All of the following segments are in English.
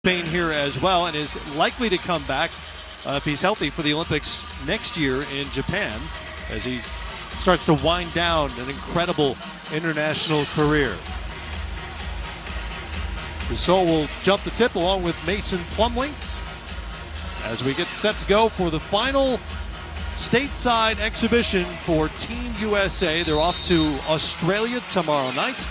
Spain here as well, and is likely to come back if he's healthy for the Olympics next year in Japan, as he starts to wind down an incredible international career. Gasol will jump the tip along with Mason Plumlee as we get set to go for the final stateside exhibition for Team USA. They're off to Australia tomorrow night.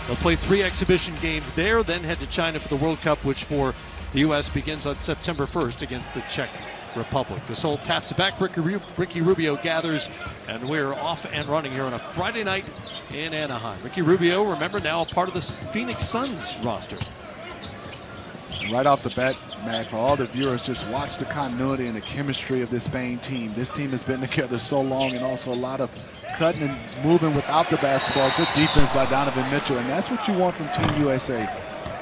They'll play 3 exhibition games there, then head to China for the World Cup, which for the U.S. begins on September 1st against the Czech Republic. Gasol taps it back, Ricky Rubio gathers, and we're off and running here on a Friday night in Anaheim. Ricky Rubio, remember, now a part of the Phoenix Suns roster. Right off the bat, Matt, for all the viewers, just watch the continuity and the chemistry of this Spain team. This team has been together so long, and also a lot of cutting and moving without the basketball. Good defense by Donovan Mitchell, and that's what you want from Team USA.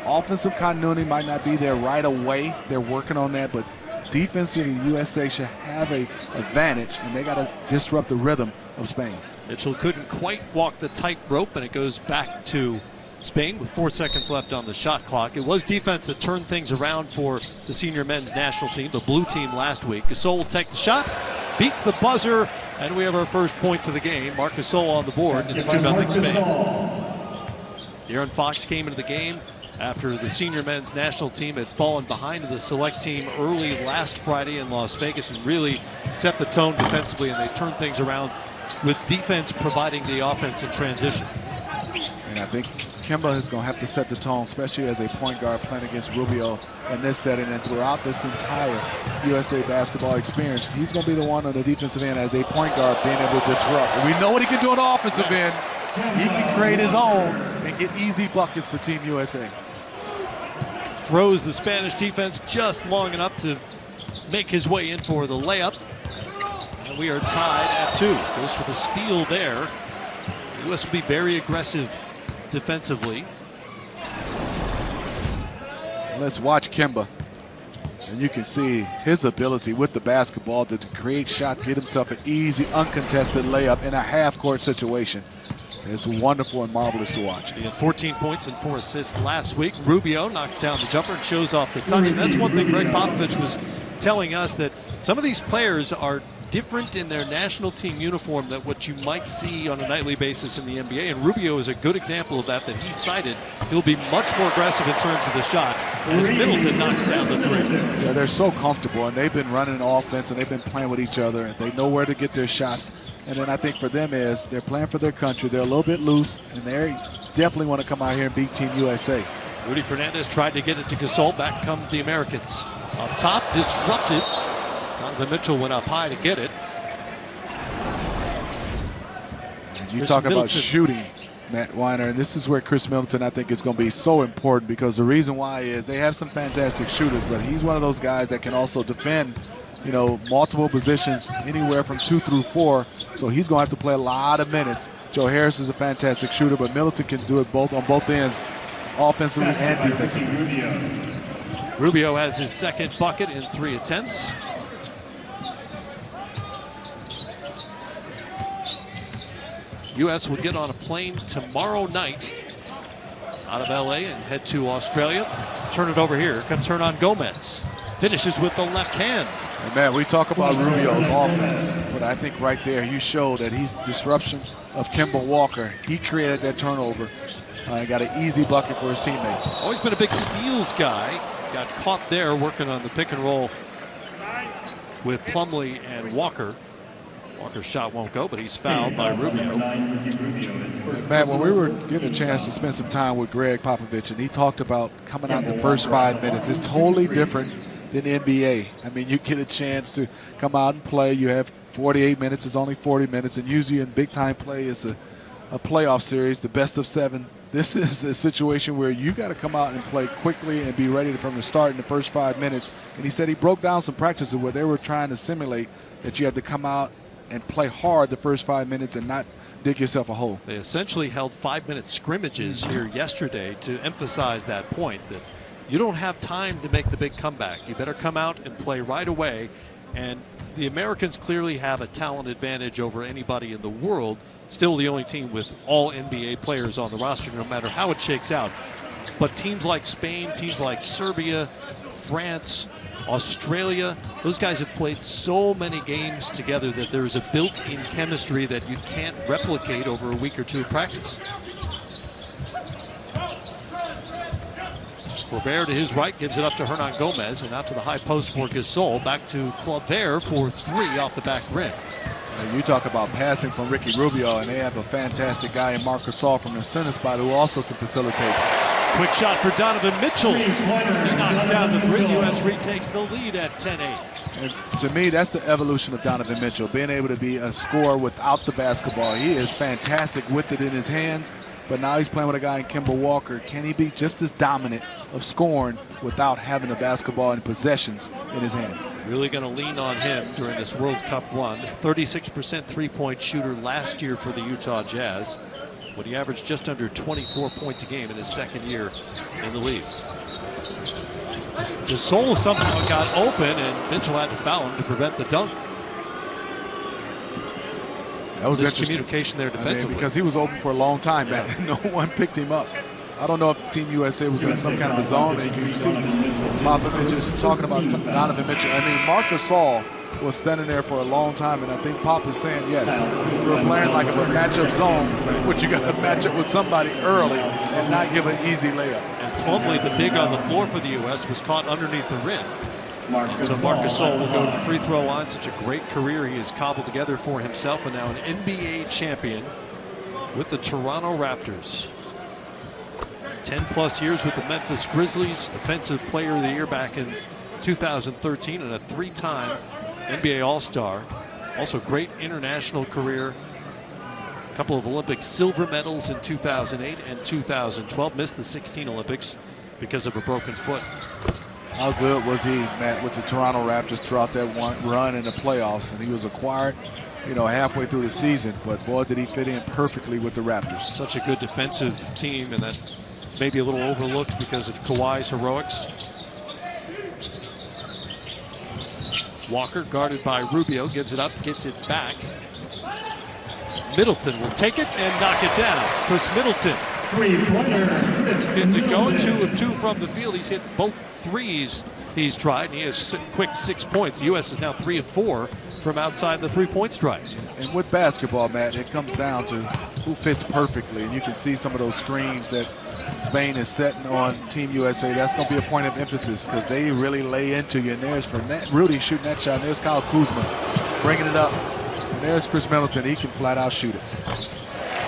Offensive continuity might not be there right away. They're working on that, but defensively, USA should have an advantage, and they got to disrupt the rhythm of Spain. Mitchell couldn't quite walk the tightrope, and it goes back to Spain with 4 seconds left on the shot clock. It was defense that turned things around for the senior men's national team, the blue team, last week. Gasol will take the shot, beats the buzzer, and we have our first points of the game. Marc Gasol on the board. It's 2-0 Spain. De'Aaron Fox came into the game after the senior men's national team had fallen behind the select team early last Friday in Las Vegas and really set the tone defensively, and they turned things around with defense providing the offense in transition. And I think Kemba is going to have to set the tone, especially as a point guard playing against Rubio in this setting, and throughout this entire USA basketball experience. He's going to be the one on the defensive end as a point guard being able to disrupt. And we know what he can do on the offensive end. He can create his own and get easy buckets for Team USA. Froze the Spanish defense just long enough to make his way in for the layup. And we are tied at 2. Goes for the steal there. The U.S. will be very aggressive defensively. Let's watch Kemba. And you can see his ability with the basketball to create shots, get himself an easy, uncontested layup in a half-court situation. It's wonderful and marvelous to watch. He had 14 points and 4 assists last week. Rubio knocks down the jumper and shows off the touch. And that's one thing Greg Popovich was telling us, that some of these players are different in their national team uniform than what you might see on a nightly basis in the NBA. And Rubio is a good example of that he cited. He'll be much more aggressive in terms of the shot as Middleton knocks down the 3. Yeah, they're so comfortable, and they've been running offense, and they've been playing with each other, and they know where to get their shots. And then I think for them is they're playing for their country. They're a little bit loose, and they definitely want to come out here and beat Team USA. Rudy Fernandez tried to get it to Gasol. Back come the Americans. Up top, disrupted. Donovan Mitchell went up high to get it. You talk about shooting, Matt Weiner, and this is where Chris Middleton, I think, is going to be so important, because the reason why is they have some fantastic shooters, but he's one of those guys that can also defend, you know, multiple positions, anywhere from 2 through 4. So he's going to have to play a lot of minutes. Joe Harris is a fantastic shooter, but Middleton can do it both on both ends, offensively and defensively. Rubio has his second bucket in 3 attempts. U.S. will get on a plane tomorrow night out of L.A. and head to Australia. Turn it over here. Here comes Hernan Gomez. Finishes with the left hand. And man, we talk about Rubio's offense, but I think right there you show that he's disruption of Kemba Walker. He created that turnover and got an easy bucket for his teammate. Always been a big steals guy. Got caught there working on the pick and roll with Plumlee and Walker. Walker's shot won't go, but he's fouled by Rubio. Matt, when we were getting a chance to spend some time with Greg Popovich, and he talked about coming out in the first 5 minutes, it's totally different than NBA. I mean, you get a chance to come out and play. You have 48 minutes, it's only 40 minutes, and usually in big-time play, it's a playoff series, the best of 7. This is a situation where you got to come out and play quickly and be ready from the start in the first 5 minutes. And he said he broke down some practices where they were trying to simulate that you had to come out and play hard the first 5 minutes and not dig yourself a hole. They essentially held 5-minute scrimmages here yesterday to emphasize that point, that you don't have time to make the big comeback. You better come out and play right away. And the Americans clearly have a talent advantage over anybody in the world. Still the only team with all NBA players on the roster, no matter how it shakes out. But teams like Spain, teams like Serbia, France, Australia, those guys have played so many games together that there's a built-in chemistry that you can't replicate over a week or two of practice. Claver to his right gives it up to Hernan Gomez, and out to the high post for Gasol. Back to Claver for three off the back rim. You talk about passing from Ricky Rubio, and they have a fantastic guy in Marc Gasol from the center spot who also can facilitate. Quick shot for Donovan Mitchell. He knocks down the three. U.S. retakes the lead at 10-8. And to me, that's the evolution of Donovan Mitchell, being able to be a scorer without the basketball. He is fantastic with it in his hands, but now he's playing with a guy in Kemba Walker. Can he be just as dominant of scoring without having the basketball and possessions in his hands? Really going to lean on him during this World Cup run. 36% three-point shooter last year for the Utah Jazz, when he averaged just under 24 points a game in his second year in the league. Gasol somehow got open, and Mitchell had to foul him to prevent the dunk. That was miscommunication there defensively. Because he was open for a long time, man. No one picked him up. I don't know if Team USA was in some kind of a zone. And you see Popovich just talking about Donovan Mitchell. I mean, Marc Gasol was standing there for a long time, and I think Pop is saying, yes, we're playing like a matchup zone, but you got to match up with somebody early and not give an easy layup. And Plumlee, the big on the floor for the U.S., was caught underneath the rim. And so Marc Gasol will go to the free throw line. Such a great career he has cobbled together for himself, and now an NBA champion with the Toronto Raptors. 10+ years with the Memphis Grizzlies, Defensive Player of the Year back in 2013, and a 3-time NBA All-Star. Also great international career. A couple of Olympic silver medals in 2008 and 2012. Missed the 16 Olympics because of a broken foot. How good was he, Matt, with the Toronto Raptors throughout that one run in the playoffs? And he was acquired, you know, halfway through the season, but boy, did he fit in perfectly with the Raptors. Such a good defensive team, and that maybe a little overlooked because of Kawhi's heroics. Walker guarded by Rubio, gives it up, gets it back. Middleton will take it and knock it down. Chris Middleton gets it going, 2 of 2 from the field. He's hit both threes he's tried, and he has quick 6 points. The U.S. is now 3 of 4 from outside the three-point strike. And with basketball, Matt, it comes down to who fits perfectly. And you can see some of those screens that Spain is setting on Team USA. That's going to be a point of emphasis because they really lay into you. And there's for Rudy shooting that shot. And there's Kyle Kuzma bringing it up. And there's Chris Middleton. He can flat out shoot it.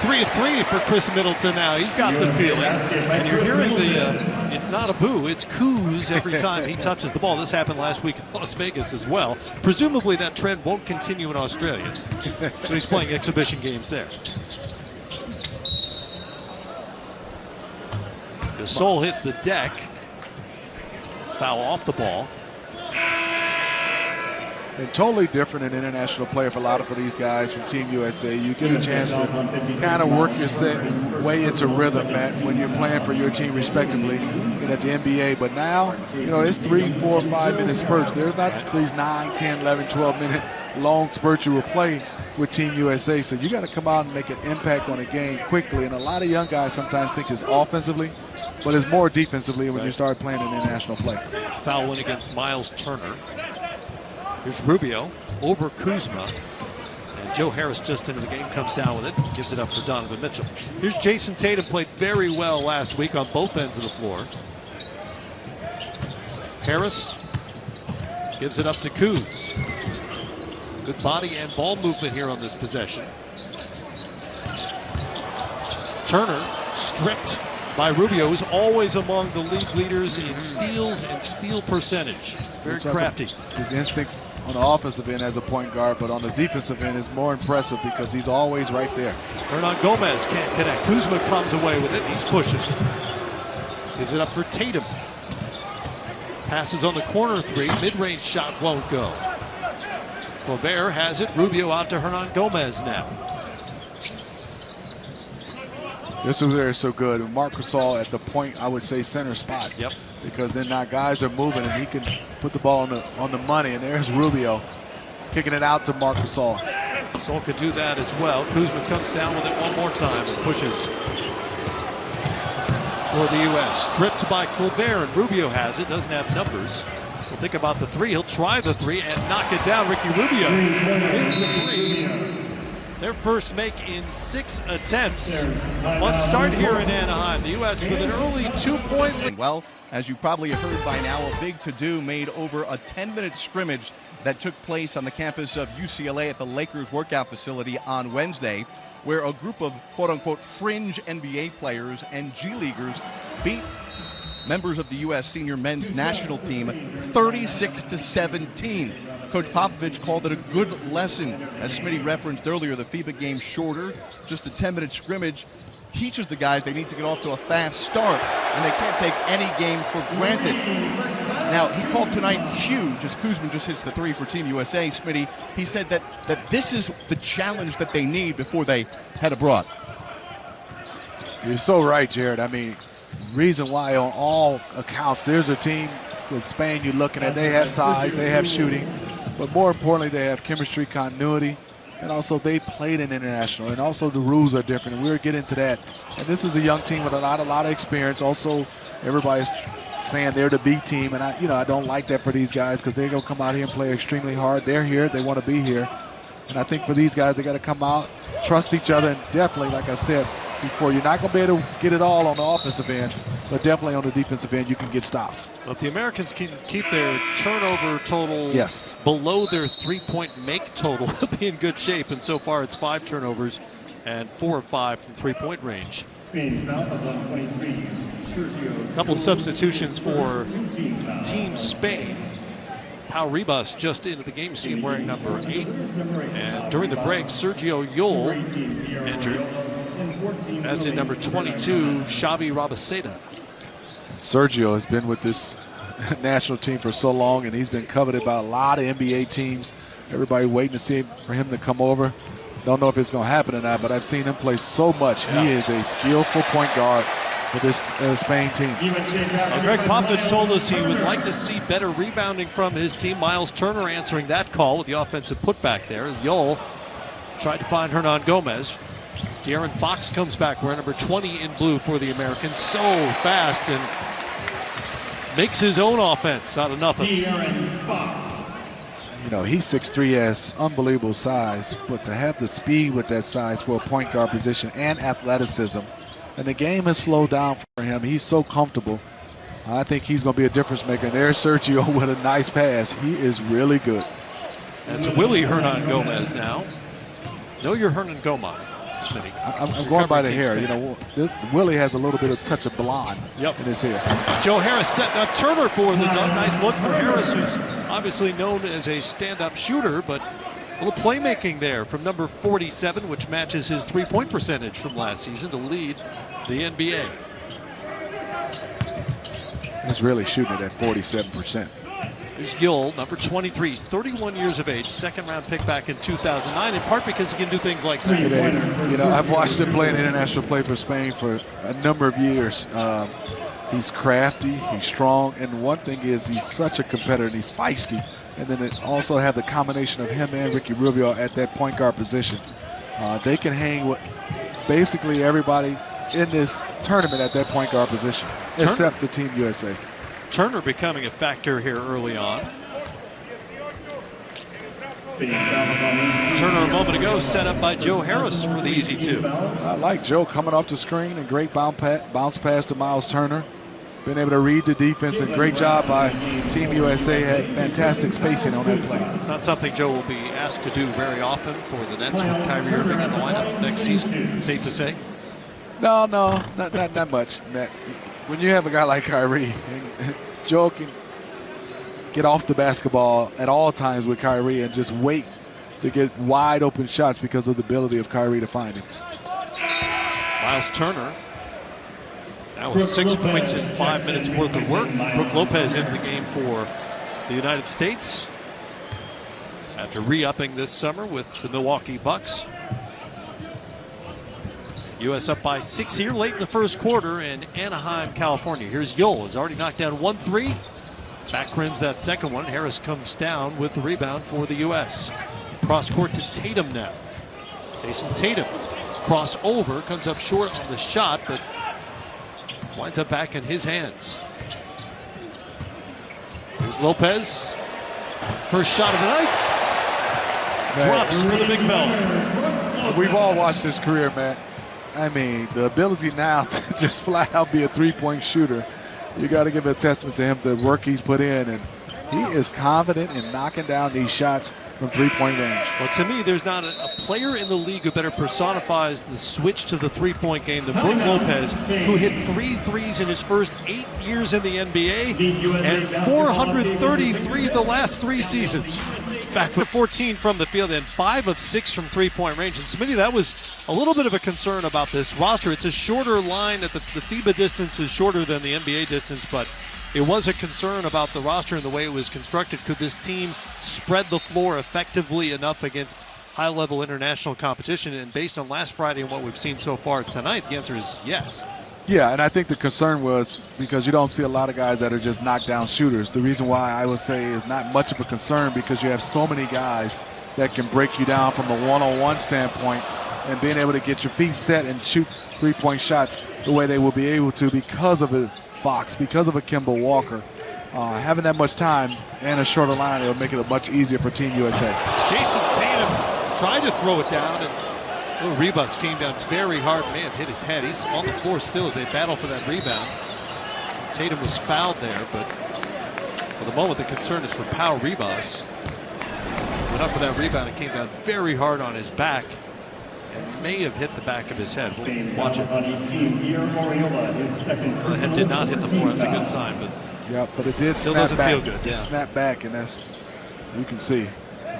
3 of 3 for Chris Middleton now. He's got the feeling. And you're hearing the, it's not a boo, it's Kuz every time he touches the ball. This happened last week in Las Vegas as well. Presumably that trend won't continue in Australia. So he's playing exhibition games there. Gasol hits the deck. Foul off the ball. And totally different an international player for a lot of these guys from Team USA. You get a chance to kind of work your way into rhythm, Matt, when you're playing for your team respectively and at the NBA. But now, you know, it's 3, 4, 5 minute spurts. There's not these 9, 10, 11, 12 minute long spurts you will play with Team USA. So you got to come out and make an impact on a game quickly. And a lot of young guys sometimes think it's offensively, but it's more defensively when you start playing an international play. Foul win against Miles Turner. Here's Rubio over Kuzma. And Joe Harris just into the game, comes down with it, gives it up for Donovan Mitchell. Here's Jason Tatum, played very well last week on both ends of the floor. Harris gives it up to Kuz. Good body and ball movement here on this possession. Turner stripped by Rubio, who's always among the league leaders in steals and steal percentage. Very crafty. His instincts on the offensive end as a point guard, but on the defensive end is more impressive because he's always right there. Hernan Gomez can't connect. Kuzma comes away with it. He's pushing. Gives it up for Tatum. Passes on the corner three. Mid-range shot won't go. Claver has it. Rubio out to Hernan Gomez now. This was there so good. Marc Gasol at the point, I would say center spot. Yep. Because then now guys are moving and he can put the ball on the money. And there's Rubio kicking it out to Marc Gasol. Gasol could do that as well. Kuzma comes down with it one more time and pushes. for the U.S. Stripped by Colbert, and Rubio has it, doesn't have numbers. We'll think about the three. He'll try the three and knock it down. Ricky Rubio hits the three. Their first make in 6 attempts. Fun start here in Anaheim. The U.S. with an early 2-point lead. Well, as you probably have heard by now, a big to-do made over a 10-minute scrimmage that took place on the campus of UCLA at the Lakers workout facility on Wednesday, where a group of quote-unquote fringe NBA players and G-Leaguers beat members of the U.S. senior men's national team 36-17. Coach Popovich called it a good lesson. As Smitty referenced earlier, the FIBA game shorter, just a 10-minute scrimmage, teaches the guys they need to get off to a fast start, and they can't take any game for granted. Now, he called tonight huge as Kuzman just hits the three for Team USA. Smitty, he said that this is the challenge that they need before they head abroad. You're so right, Jared. I mean, reason why on all accounts, there's a team with Spain you're looking at. They have size, they have shooting, but more importantly, they have chemistry, continuity, and also they played in international, and also the rules are different, and we'll get into that. And this is a young team with a lot of experience. Also, everybody's saying they're the B team, and I don't like that for these guys because they're going to come out here and play extremely hard. They're here, they want to be here, and I think for these guys, they got to come out, trust each other, and definitely, like I said before, you're not going to be able to get it all on the offensive end, but definitely on the defensive end, you can get stops. Well, if the Americans can keep their turnover total below their three-point make total, they'll be in good shape. And so far, it's 5 turnovers and 4 of 5 from three-point range. A couple of substitutions for Team Spain. Pau Ribas just into the game scene wearing number 8. And during the break, Sergio Yul entered, as did number 22, Xavi Rabaseda. Sergio has been with this national team for so long, and he's been coveted by a lot of NBA teams. Everybody waiting to see for him to come over. Don't know if it's going to happen or not, but I've seen him play so much. Yeah. He is a skillful point guard for this Spain team. Greg Popovich told us he would like to see better rebounding from his team. Miles Turner answering that call with the offensive putback there. Yol tried to find Hernan Gomez. De'Aaron Fox comes back wearing number 20 in blue for the Americans. So fast and makes his own offense out of nothing. You know, he's 6'3", has unbelievable size, but to have the speed with that size for a point guard position and athleticism, and the game has slowed down for him. He's so comfortable. I think he's going to be a difference maker. And there's Sergio with a nice pass. He is really good. That's Willie Hernan Gomez now. Know your Hernan Gomez. Smitty. I'm going by the hair. Spinning. You know, Willie has a little bit of touch of blonde in his hair. Joe Harris setting up Turner for the dunk. Nice look for Harris, who's obviously known as a stand-up shooter, but a little playmaking there from number 47, which matches his three-point percentage from last season to lead the NBA. He's really shooting it at 47%. Here's Yul, number 23. He's 31 years of age, second-round pick back in 2009, in part because he can do things like that. You know, I've watched him play in international play for Spain for a number of years. He's crafty, he's strong, and one thing is he's such a competitor, and he's feisty. And then it also have the combination of him and Ricky Rubio at that point guard position. They can hang with basically everybody in this tournament at that point guard position, except the Team USA. Turner becoming a factor here early on. Turner a moment ago set up by Joe Harris for the easy two. I like Joe coming off the screen and great bounce pass to Miles Turner. Been able to read the defense, and great job by Team USA. Had fantastic spacing on that play. It's not something Joe will be asked to do very often for the Nets with Kyrie Irving in the lineup next season, safe to say? No, not much, Matt. When you have a guy like Kyrie, Joe can get off the basketball at all times with Kyrie and just wait to get wide open shots because of the ability of Kyrie to find him. Miles Turner now with 6 points in 5 minutes worth of work. Brook Lopez into the game for the United States after re-upping this summer with the Milwaukee Bucks. U.S. up by 6 here late in the first quarter in Anaheim, California. Here's Yul, has already knocked down 1 3. Back rims that second one. Harris comes down with the rebound for the U.S. Cross court to Tatum now. Jason Tatum, cross over, comes up short on the shot, but winds up back in his hands. Here's Lopez. First shot of the night. Drops for the big fella. We've all watched his career, man. I mean, the ability now to just flat out be a three-point shooter, you got to give a testament to him, the work he's put in, and he is confident in knocking down these shots from three-point range. Well, to me, there's not a player in the league who better personifies the switch to the three-point game than Brook Lopez, who hit 3 threes in his first 8 years in the NBA and 433 the last 3 seasons. Back with 14 from the field and 5 of 6 from three-point range. And Smitty, that was a little bit of a concern about this roster. It's a shorter line. The FIBA distance is shorter than the NBA distance, but it was a concern about the roster and the way it was constructed. Could this team spread the floor effectively enough against high-level international competition? And based on last Friday and what we've seen so far tonight, the answer is yes. Yeah, and I think the concern was because you don't see a lot of guys that are just knockdown shooters. The reason why I would say is not much of a concern because you have so many guys that can break you down from a one-on-one standpoint, and being able to get your feet set and shoot three-point shots the way they will be able to because of a Fox, because of a Kemba Walker. Having that much time and a shorter line, it'll make it much easier for Team USA. Jason Tatum tried to throw it down, and Ribas came down very hard. Man's hit his head. He's on the floor still as they battle for that rebound. Tatum was fouled there, but for the moment the concern is for Pau Ribas. Went up for that rebound and came down very hard on his back and may have hit the back of his head. We'll watch it. The head did not hit the floor. That's a good sign. But yeah, but it did still snap doesn't back. feel good. It snapped back, and that's, you can see.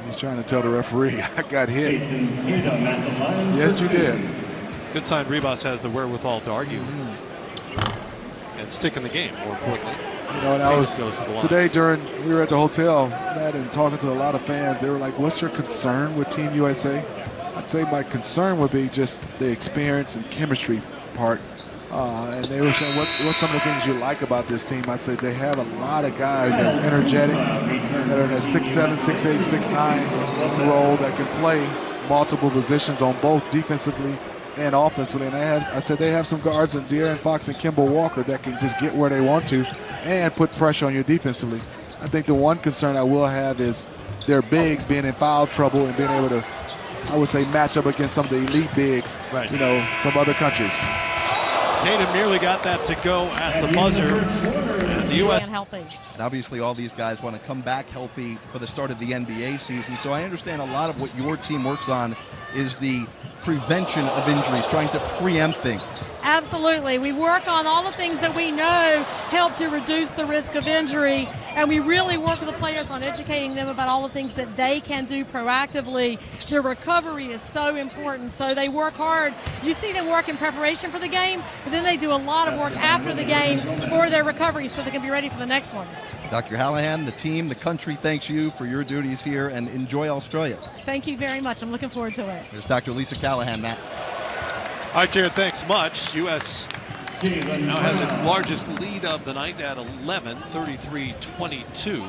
He's trying to tell the referee, I got hit. Yes, you did. Good sign Ribas has the wherewithal to argue and stick in the game, more importantly. You know, and I was today we were at the hotel, Matt, and talking to a lot of fans. They were like, what's your concern with Team USA? I'd say my concern would be just the experience and chemistry part. And they were saying, what's some of the things you like about this team? I'd say they have a lot of guys that's energetic, that are in that 6'7", 6'8", 6'9" role that can play multiple positions on both defensively and offensively. And I said they have some guards in De'Aaron Fox and Kemba Walker that can just get where they want to and put pressure on you defensively. I think the one concern I will have is their bigs being in foul trouble and being able to, I would say, match up against some of the elite bigs, right, you know, from other countries. Tatum nearly got that to go at the buzzer. And the U.S. And obviously all these guys want to come back healthy for the start of the NBA season. So I understand a lot of what your team works on is the prevention of injuries, trying to preempt things. Absolutely. We work on all the things that we know help to reduce the risk of injury, and we really work with the players on educating them about all the things that they can do proactively. Their recovery is so important, so they work hard. You see them work in preparation for the game, but then they do a lot of work after the game for their recovery so they can be ready for the next one. Dr. Hallahan, the team, the country thanks you for your duties here, and enjoy Australia. Thank you very much. I'm looking forward to it. There's Dr. Lisa Callahan, Matt. All right, Jared, thanks much. U.S. now has its largest lead of the night at 11, 33-22.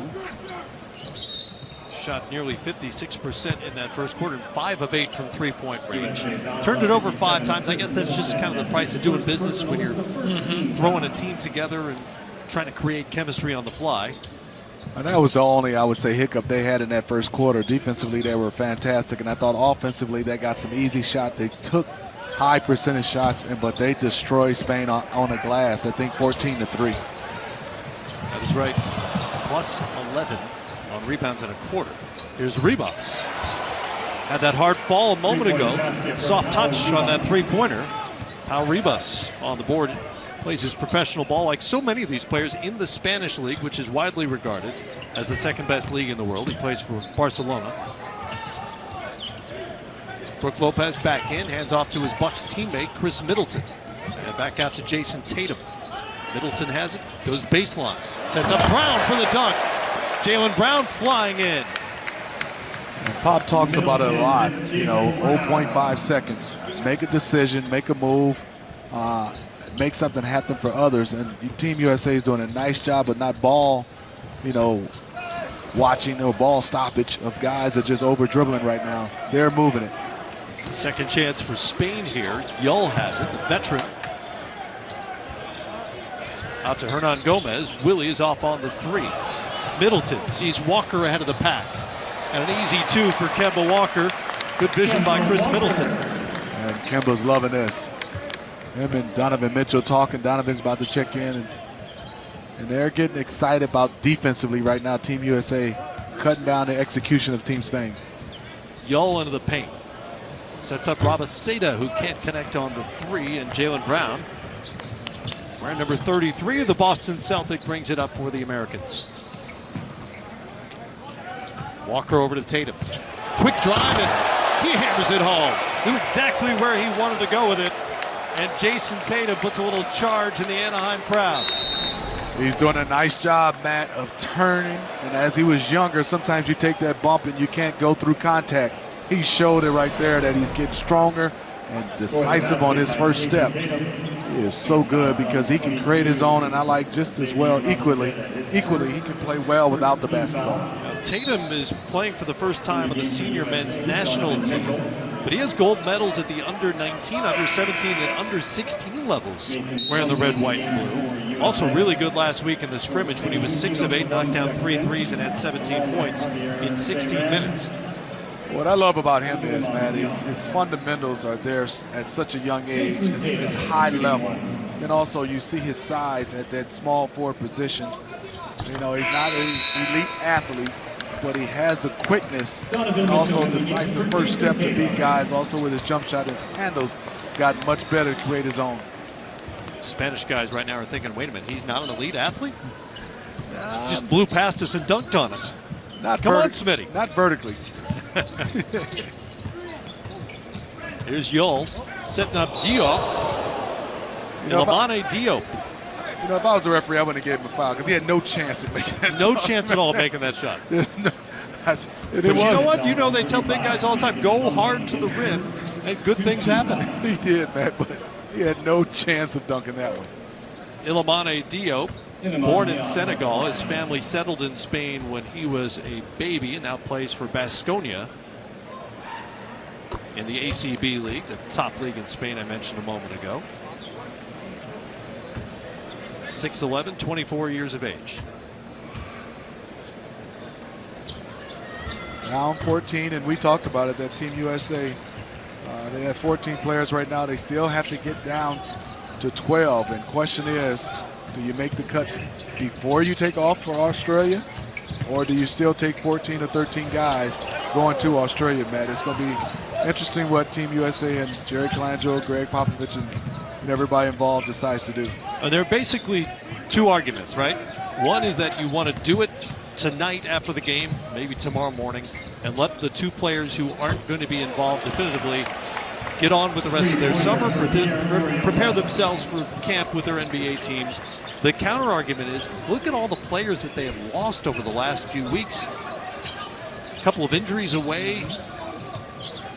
Shot nearly 56% in that first quarter, 5 of 8 from three-point range. Turned it over 5 times. I guess that's just kind of the price of doing business when you're throwing a team together and trying to create chemistry on the fly. And that was the only, I would say, hiccup they had in that first quarter. Defensively, they were fantastic, and I thought offensively they got some easy shots. They took high percentage shots, but they destroyed Spain on the glass. I think 14-3. That is right. Plus 11 on rebounds in a quarter. Here's Ribas. Had that hard fall a moment ago. Soft touch on that three-pointer. Pau Ribas on the board. Plays his professional ball like so many of these players in the Spanish league, which is widely regarded as the second best league in the world. He plays for Barcelona. Brook Lopez back in, hands off to his Bucks teammate, Chris Middleton. And back out to Jason Tatum. Middleton has it, goes baseline. Sets up Brown for the dunk. Jaylen Brown flying in. And Pop talks about it a lot, you know, 0.5 seconds. Make a decision, make a move, make something happen for others. And Team USA is doing a nice job of not ball, you know, watching or ball stoppage of guys that are just over dribbling right now. They're moving it. Second chance for Spain here. Yull has it, the veteran. Out to Hernan Gomez. Willie is off on the 3. Middleton sees Walker ahead of the pack. And an easy 2 for Kemba Walker. Good vision by Chris Middleton. And Kemba's loving this. Him and Donovan Mitchell talking. Donovan's about to check in. And they're getting excited about defensively right now. Team USA cutting down the execution of Team Spain. Yull into the paint. Sets up Rabaseda, who can't connect on the 3. And Jaylen Brown, wearing number 33 of the Boston Celtic, brings it up for the Americans. Walker over to Tatum. Quick drive, and he hammers it home. Knew exactly where he wanted to go with it. And Jason Tatum puts a little charge in the Anaheim crowd. He's doing a nice job, Matt, of turning. And as he was younger, sometimes you take that bump and you can't go through contact. He showed it right there that he's getting stronger and decisive on his first step. He is so good because he can create his own, and I like just as well equally he can play well without the basketball. Now, Tatum is playing for the first time on the senior men's national team, but he has gold medals at the under 19, under 17, and under 16 levels wearing the red, white, and blue. Also really good last week in the scrimmage when he was 6 of 8, knocked down 3 threes, and had 17 points in 16 minutes. What I love about him is, man, his fundamentals are there at such a young age. It's high level. And also you see his size at that small forward position. You know, he's not an elite athlete, but he has the quickness and also decisive first step to beat guys. Also with his jump shot, his handles got much better to create his own. Spanish guys right now are thinking, wait a minute, he's not an elite athlete? Just blew past us and dunked on us. Come on, Smitty. Not vertically. Here's Yull setting up Diop. Lamane Diop. You know, if I was a referee, I wouldn't have gave him a foul because he had no chance at making that. No chance at all of making that shot. But you know what? You know they tell big guys all the time, go hard to the rim, and good things happen. He did, man, but he had no chance of dunking that one. Ilamane Diop, born in Senegal. His family settled in Spain when he was a baby and now plays for Baskonia in the ACB League, the top league in Spain I mentioned a moment ago. 6'11", 24 years of age. Down 14, and we talked about it, that Team USA, they have 14 players right now. They still have to get down to 12, and question is, do you make the cuts before you take off for Australia, or do you still take 14 or 13 guys going to Australia, Matt? It's going to be interesting what Team USA and Jerry Colangelo, Greg Popovich, and everybody involved decides to do. There are basically two arguments, right? One is that you want to do it tonight after the game, maybe tomorrow morning, and let the two players who aren't going to be involved definitively get on with the rest of their summer, prepare themselves for camp with their NBA teams. The counter argument is, look at all the players that they have lost over the last few weeks. A couple of injuries away,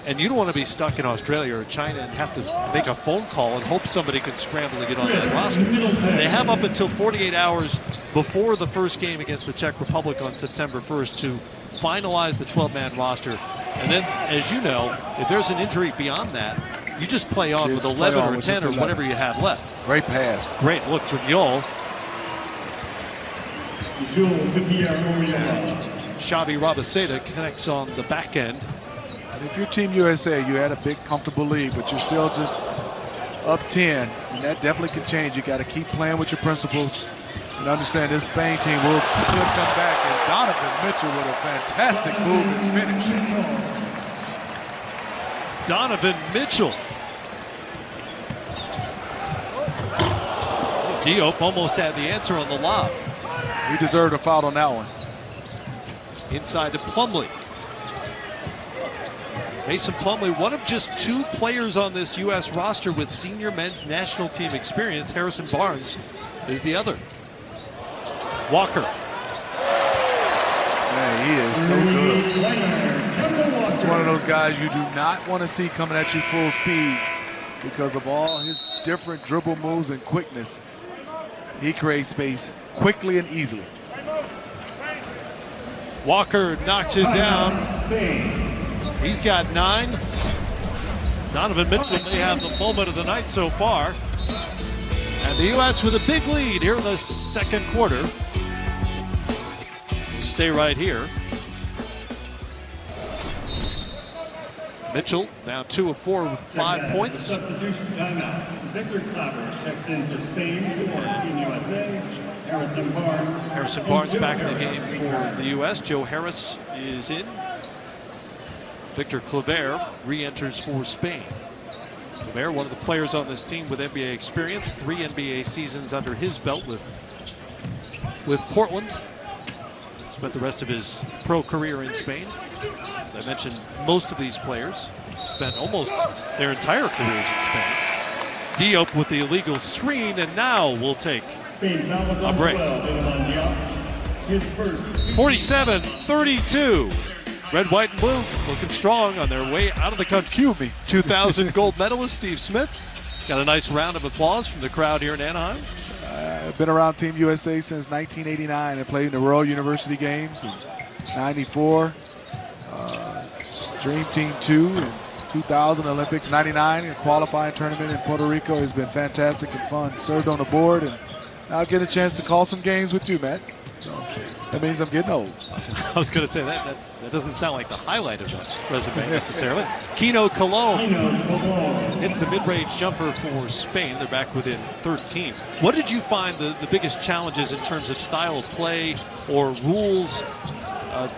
and you don't want to be stuck in Australia or China and have to make a phone call and hope somebody can scramble to get on that roster. They have up until 48 hours before the first game against the Czech Republic on September 1st to finalize the 12-man roster. And then, as you know, if there's an injury beyond that, you just play on with 11 or 10 or whatever you have left. Great pass. Great look from Yull. Xavi Rabaseda connects on the back end. And if you're Team USA, you had a big, comfortable lead, but you're still just up 10, and that definitely can change. You got to keep playing with your principles and understand this Spain team will come back. And Donovan Mitchell with a fantastic move and finish. Donovan Mitchell. Diop almost had the answer on the lob. He deserved a foul on that one. Inside to Plumlee. Mason Plumlee, one of just two players on this U.S. roster with senior men's national team experience. Harrison Barnes is the other. Walker. Man, he is so good. He's one of those guys you do not want to see coming at you full speed because of all his different dribble moves and quickness. He creates space quickly and easily. Walker knocks it down. He's got 9. Donovan Mitchell may have the moment of the night so far And the U.S. with a big lead here in the second quarter. We'll stay right here. Mitchell now 2 of 4 with 5 points. Substitution timeout. Victor Claver checks in for Spain for Team USA. Harrison Barnes back in the game for the U.S. Joe Harris is in. Victor Claver re-enters for Spain. Claver, one of the players on this team with NBA experience, 3 NBA seasons under his belt with Portland. Spent the rest of his pro career in Spain. As I mentioned, most of these players spent almost their entire careers in Spain. Diop with the illegal screen, and now we'll take a break. 47-32. Red, white, and blue looking strong on their way out of the country. Cue me. 2000 gold medalist Steve Smith. Got a nice round of applause from the crowd here in Anaheim. I've been around Team USA since 1989 and played in the Royal University Games in 94. Dream Team 2 in 2000 Olympics, 99 a qualifying tournament in Puerto Rico has been fantastic and fun. Served on the board, and now I get a chance to call some games with you, Matt. So that means I'm getting old. I was going to say that doesn't sound like the highlight of that resume necessarily. Kino Colón hits the mid-range jumper for Spain. They're back within 13. What did you find the biggest challenges in terms of style of play or rules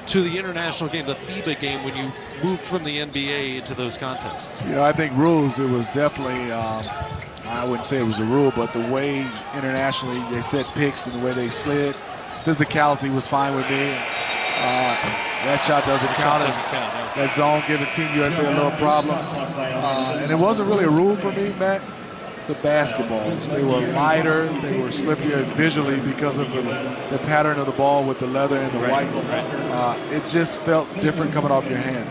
to the international game, the FIBA game, when you moved from the NBA into those contests? You know, I think rules, it was definitely, I wouldn't say it was a rule, but the way internationally they set picks and the way they slid, physicality was fine with me. That shot doesn't count. That zone giving Team USA a little problem. And it wasn't really a rule for me, Matt. The basketballs, they were lighter, they were slipperier visually because of the pattern of the ball with the leather and the white. It just felt different coming off your hand.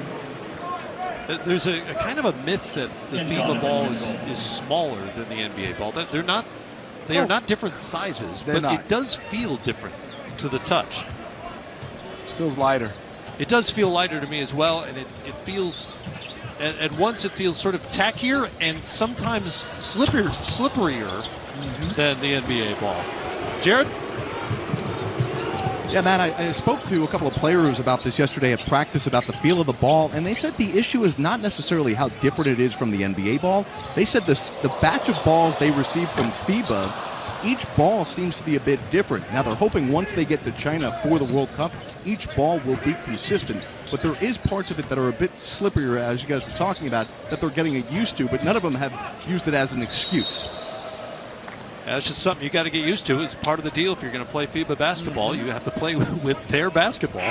There's a kind of a myth that the FIBA ball is smaller than the NBA ball. They are not different sizes, but it does feel different to the touch. It feels lighter. It does feel lighter to me as well, and it feels, at once it feels sort of tackier and sometimes slipperier than the NBA ball. Jared? Yeah, Matt, I spoke to a couple of players about this yesterday at practice about the feel of the ball, and they said the issue is not necessarily how different it is from the NBA ball. They said the batch of balls they received from FIBA, each ball seems to be a bit different. Now they're hoping once they get to China for the World Cup, each ball will be consistent. But there is parts of it that are a bit slipperier, as you guys were talking about, that they're getting used to, but none of them have used it as an excuse. That's just something you got to get used to. It's part of the deal. If you're going to play FIBA basketball, you have to play with their basketball.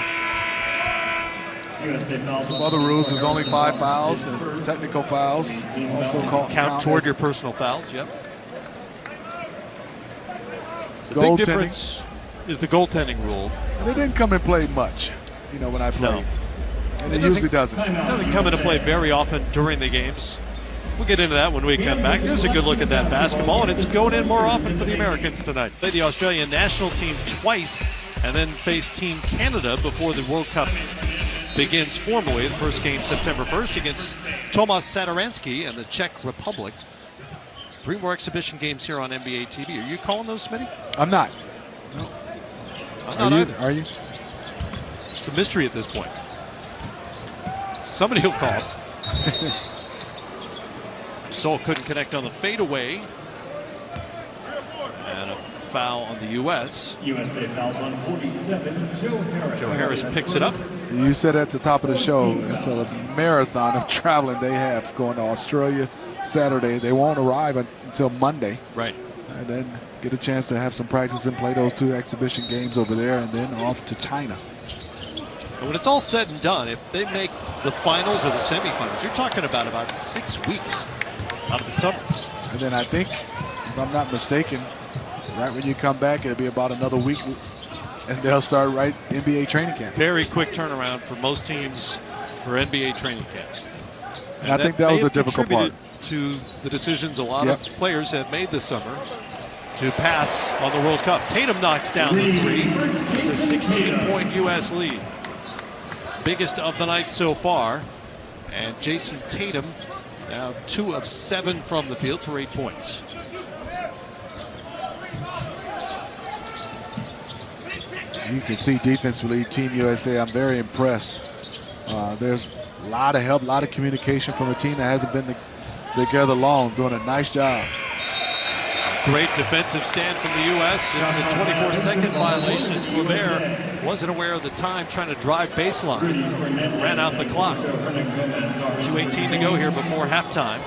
Some other rules, there's only 5 fouls and technical fouls. Also count toward your personal fouls, yep. The big difference is the goaltending rule. And it didn't come and play much, you know, when I played. No. And it usually doesn't. It doesn't come into play very often during the games. We'll get into that when we come back. There's a good look at that basketball, and it's going in more often for the Americans tonight. Play the Australian national team twice and then face Team Canada before the World Cup begins formally. The first game September 1st against Tomas Satoransky and the Czech Republic. 3 more exhibition games here on NBA TV. Are you calling those, Smitty? I'm not. No. I'm not either. Are you? It's a mystery at this point. Somebody will call. Sol couldn't connect on the fadeaway. And a foul on the U.S. USA fouls on 47, Joe Harris. Joe Harris picks it up. You said at the top of the show, it's a marathon of traveling they have going to Australia Saturday. They won't arrive until Monday. Right. And then get a chance to have some practice and play those 2 exhibition games over there and then off to China. And when it's all said and done, if they make the finals or the semifinals, you're talking about 6 weeks out of the summer. And then I think, if I'm not mistaken, right when you come back, it'll be about another week and they'll start NBA training camp. Very quick turnaround for most teams for NBA training camp. And I think that was a difficult part. To the decisions a lot of players have made this summer to pass on the World Cup. Tatum knocks down the 3. It's a 16-point U.S. lead. Biggest of the night so far. And Jason Tatum now 2 of 7 from the field for 8 points. you can see defensively, Team USA, I'm very impressed. There's a lot of help, a lot of communication from a team that hasn't been together long, doing a nice job. Great defensive stand from the U.S. It's a 24-second violation as Gobert wasn't aware of the time, trying to drive baseline. Ran out the clock. 2:18 to go here before halftime.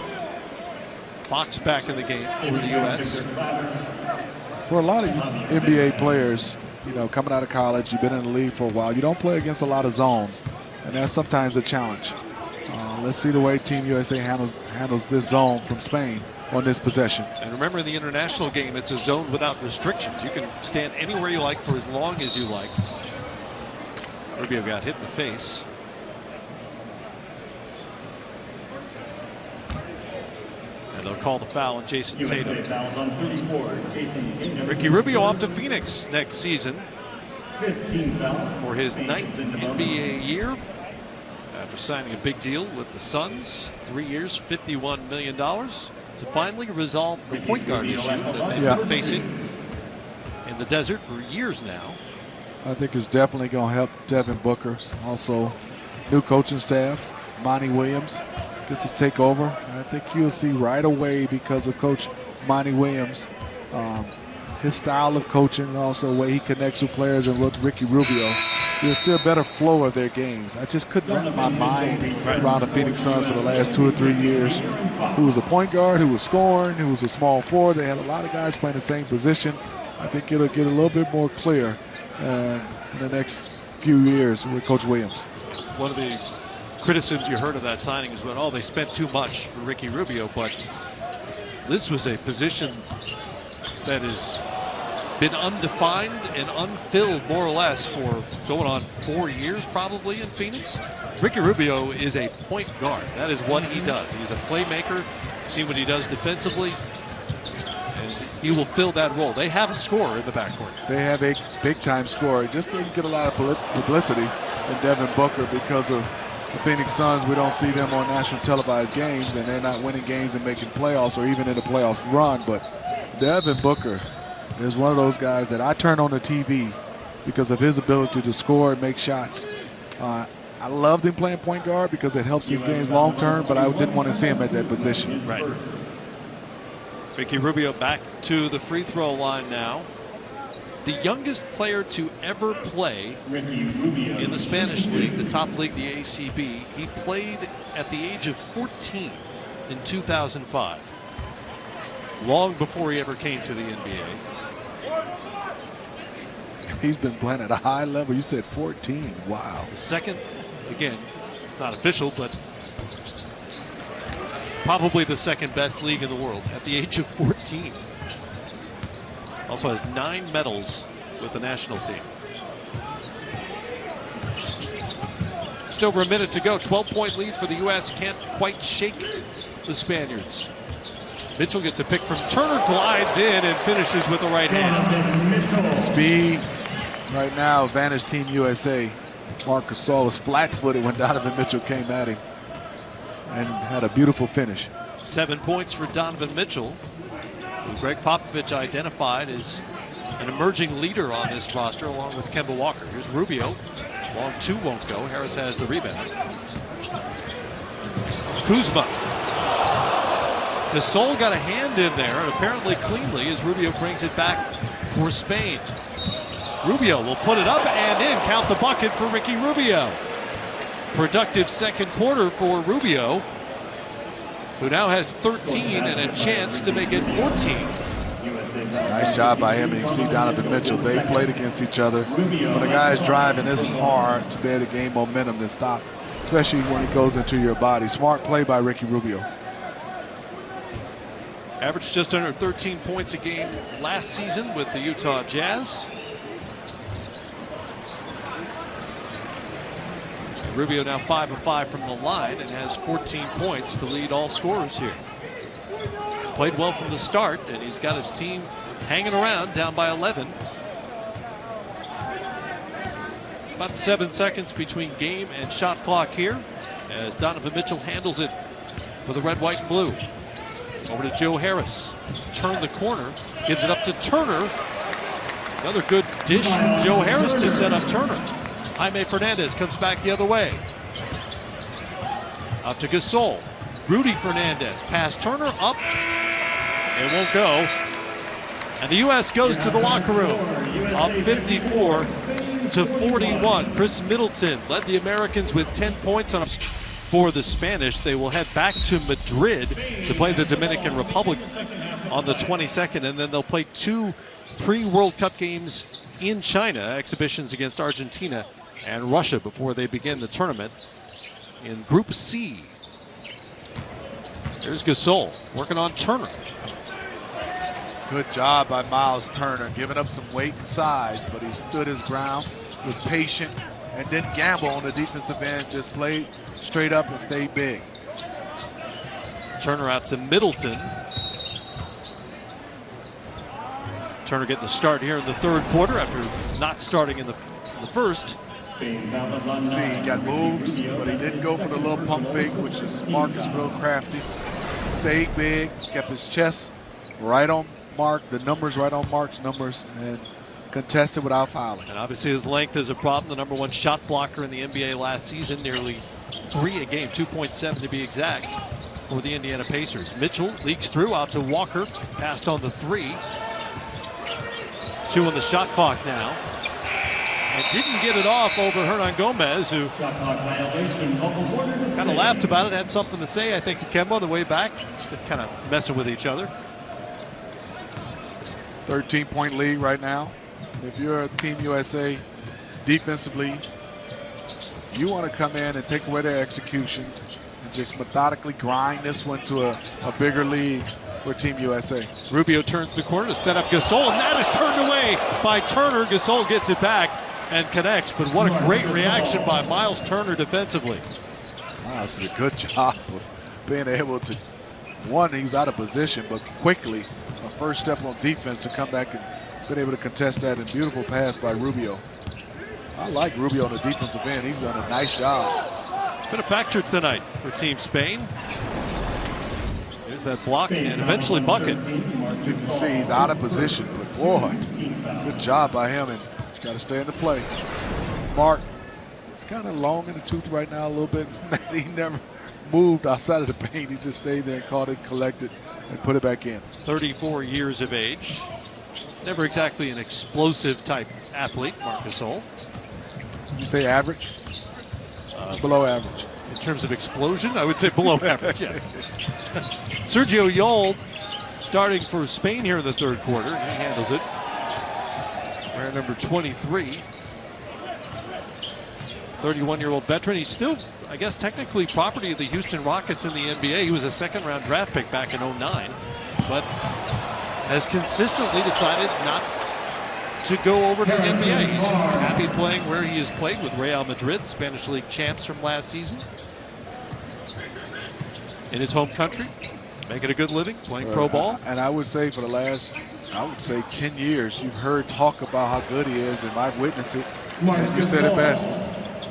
Fox back in the game for the U.S. For a lot of NBA players, you know, coming out of college, you've been in the league for a while, you don't play against a lot of zone, and that's sometimes a challenge. Let's see the way Team USA handles this zone from Spain on this possession. And remember, in the international game, it's a zone without restrictions. You can stand anywhere you like for as long as you like. Rubio got hit in the face. And they'll call the foul on Jason Tatum. Ricky Rubio off to Phoenix next season for his 9th NBA year, after signing a big deal with the Suns, 3 years, $51 million, to finally resolve the point guard issue that they've been facing in the desert for years now. I think it's definitely going to help Devin Booker. Also, new coaching staff, Monty Williams gets to take over. I think you'll see right away, because of Coach Monty Williams, his style of coaching, and also the way he connects with players, and with Ricky Rubio, you'll see a better flow of their games. I just couldn't wrap my mind around the Phoenix Suns for the last 2 or 3 years. Who was a point guard, who was scoring, who was a small forward. They had a lot of guys playing the same position. I think it'll get a little bit more clear in the next few years with Coach Williams. One of the criticisms you heard of that signing is when, oh, they spent too much for Ricky Rubio, but this was a position that has been undefined and unfilled more or less for going on 4 years probably in Phoenix. Ricky Rubio is a point guard. That is what he does. He's a playmaker. See what he does defensively, and he will fill that role. They have a scorer in the backcourt. They have a big-time scorer. Just didn't get a lot of publicity in Devin Booker because of the Phoenix Suns. We don't see them on national televised games, and they're not winning games and making playoffs or even in the playoff run. But Devin Booker is one of those guys that I turn on the TV because of his ability to score and make shots. I loved him playing point guard because it helps his games long term, but I didn't want to see him at that position. Right. Ricky Rubio back to the free throw line now. The youngest player to ever play in the Spanish league, the top league, the ACB. He played at the age of 14 in 2005, long before he ever came to the NBA. He's been playing at a high level. You said 14. Wow. The second, again, it's not official, but probably the second best league in the world at the age of 14. Also has 9 medals with the national team. Just over a minute to go. 12-point lead for the U.S. Can't quite shake the Spaniards. Mitchell gets a pick from Turner, glides in and finishes with the right hand. Speed right now, advantage Team USA. Marc Gasol was flat-footed when Donovan Mitchell came at him and had a beautiful finish. 7 points for Donovan Mitchell, who Greg Popovich identified as an emerging leader on this roster, along with Kemba Walker. Here's Rubio. Long 2 won't go. Harris has the rebound. Kuzma. Gasol got a hand in there, and apparently cleanly, as Rubio brings it back for Spain. Rubio will put it up and in. Count the bucket for Ricky Rubio. Productive second quarter for Rubio, who now has 13 and a chance to make it 14. Nice job by him. And you see Donovan Mitchell. They played against each other. When a guy's driving, it's hard to be able to gain momentum to stop, especially when he goes into your body. Smart play by Ricky Rubio. Averaged just under 13 points a game last season with the Utah Jazz. Rubio now 5 of 5 from the line and has 14 points to lead all scorers here. Played well from the start, and he's got his team hanging around, down by 11. About 7 seconds between game and shot clock here as Donovan Mitchell handles it for the red, white, and blue. Over to Joe Harris. Turn the corner, gives it up to Turner. Another good dish from Joe Harris to set up Turner. Jaime Fernandez comes back the other way. Out to Gasol. Rudy Fernandez. Pass Turner up. It won't go. And the U.S. goes to the locker room. Up 54-41. Chris Middleton led the Americans with 10 points on for the Spanish. They will head back to Madrid to play the Dominican Republic on the 22nd, and then they'll play 2 pre-World Cup games in China, exhibitions against Argentina and Russia before they begin the tournament in Group C. There's Gasol working on Turner. Good job by Miles Turner, giving up some weight and size, but he stood his ground, was patient, and didn't gamble on the defensive end, just played straight up and stayed big. Turner out to Middleton. Turner getting the start here in the third quarter after not starting in the first. See, he got moves, but he didn't go for the little pump fake, which is smart, is real crafty. Stayed big, kept his chest right on Mark, the numbers right on Mark's numbers, and contested without fouling. And obviously his length is a problem. The #1 shot blocker in the NBA last season, nearly 3 a game, 2.7 to be exact, for the Indiana Pacers. Mitchell leaks through out to Walker, passed on the 3. 2 on the shot clock now. And didn't get it off over Hernan Gomez, who kind of laughed about it, had something to say, I think, to Kemba on the way back. They're kind of messing with each other. 13-point lead right now. If you're a Team USA defensively, you want to come in and take away their execution and just methodically grind this one to a bigger lead for Team USA. Rubio turns the corner to set up Gasol, and that is turned away by Turner. Gasol gets it back and connects, but what a great reaction by Miles Turner defensively. Miles did a good job of being able to, one, he was out of position, but quickly, a first step on defense to come back and been able to contest that, and beautiful pass by Rubio. I like Rubio on the defensive end. He's done a nice job. Been a factor tonight for Team Spain. There's that block and eventually bucket. You can see he's out of position, but boy, good job by him, and he's got to stay in the play. Mark, it's kind of long in the tooth right now a little bit. He never moved outside of the paint. He just stayed there and caught it, collected, and put it back in. 34 years of age. Never exactly an explosive type athlete, Marc Gasol. Did you say average? Below average. In terms of explosion, I would say below average, yes. Sergio Yul starting for Spain here in the third quarter. He handles it. Wearing number 23. 31-year-old veteran. He's still, I guess, technically property of the Houston Rockets in the NBA. He was a second-round draft pick back in '09, but has consistently decided not to go over to the NBA. He's happy playing where he has played with Real Madrid, Spanish League champs from last season. In his home country, making a good living, playing pro ball. And I would say for the last, 10 years, you've heard talk about how good he is, and I've witnessed it. And you said it best.